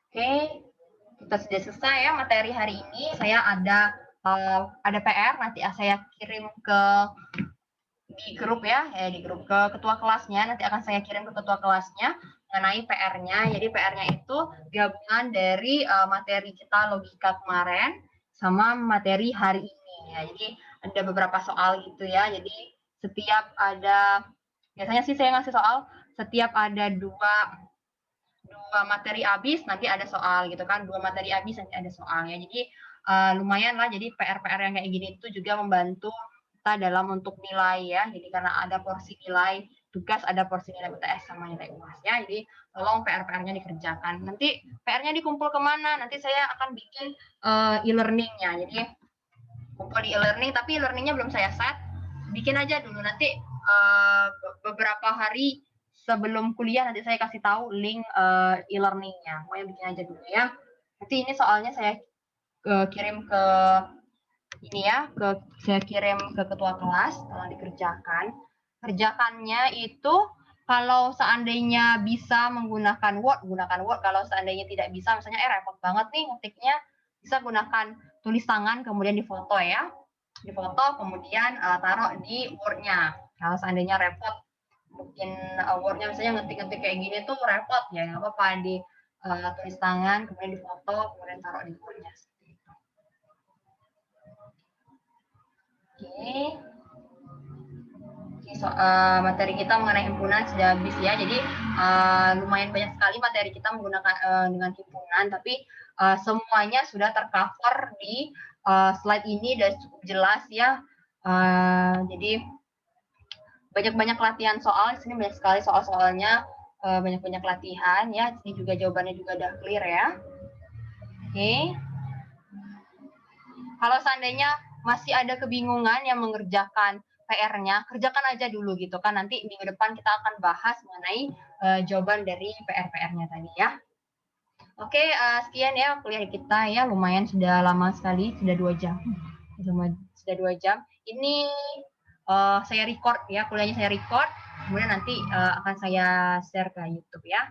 Oke, kita sudah selesai ya materi hari ini. Saya ada PR nanti saya kirim di grup ya, di grup ke ketua kelasnya. Nanti akan saya kirim ke ketua kelasnya mengenai PR-nya. Jadi PR-nya itu gabungan dari materi kita logika kemarin sama materi hari ini ya. Jadi ada beberapa soal gitu ya. Jadi setiap ada, biasanya sih saya ngasih soal setiap ada dua materi habis nanti ada soal gitu kan, 2 materi habis nanti ada soalnya. Jadi lumayan lah, jadi PR-PR yang kayak gini itu juga membantu kita dalam untuk nilai ya. Jadi karena ada porsi nilai tugas, ada porsi nilai UTS sama nilai UAS ya. Jadi tolong PR-PR-nya dikerjakan. Nanti PR-nya dikumpul kemana? Nanti saya akan bikin e-learning-nya. Jadi kumpul di e-learning, tapi e-learning-nya belum saya set. Bikin aja dulu, nanti beberapa hari sebelum kuliah nanti saya kasih tahu link e-learning-nya. Pokoknya bikin aja dulu ya. Nanti ini soalnya saya kirim ke ini ya, saya kirim ke ketua kelas, tolong dikerjakan. Kerjakannya itu kalau seandainya bisa menggunakan Word, gunakan Word. Kalau seandainya tidak bisa, misalnya repot banget nih ngetiknya, bisa gunakan tulis tangan kemudian difoto ya. Difoto kemudian taruh di Word-nya. Kalau seandainya repot, mungkin Word-nya misalnya ngetik-ngetik kayak gini tuh repot ya, nggak apa-apa, di tulis tangan kemudian difoto kemudian taruh di Word-nya. Oke. Materi kita mengenai himpunan sudah habis ya. Jadi lumayan banyak sekali materi kita menggunakan dengan himpunan, tapi semuanya sudah tercover di slide ini dan cukup jelas ya. Jadi banyak-banyak latihan soal, di sini banyak sekali soal-soalnya, banyak-banyak latihan ya. Ini juga jawabannya juga udah clear ya. Oke. Kalau seandainya masih ada kebingungan yang mengerjakan PR-nya, kerjakan aja dulu gitu kan. Nanti minggu depan kita akan bahas mengenai jawaban dari PR-PR-nya tadi ya. Oke, sekian ya kuliah kita ya. Lumayan sudah lama sekali, sudah 2 jam. Sudah 2 jam. Ini saya record ya, kuliahnya saya record. Kemudian nanti akan saya share ke YouTube ya.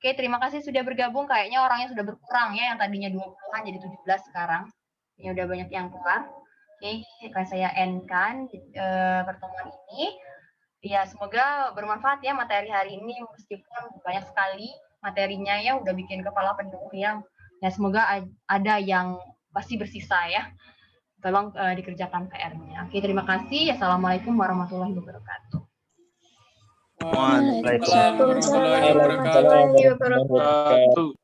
Oke, terima kasih sudah bergabung. Kayaknya orangnya sudah berkurang ya, yang tadinya 20-an jadi 17 sekarang. Ini udah banyak yang keluar. Oke, akan saya end-kan pertemuan ini. Ya, semoga bermanfaat ya materi hari ini, meskipun banyak sekali materinya ya, udah bikin kepala penuh ya. Ya, semoga ada yang pasti bersisa ya. Tolong dikerjakan PR-nya. Oke, terima kasih. Assalamualaikum warahmatullahi wabarakatuh. Waalaikumsalam warahmatullahi wabarakatuh.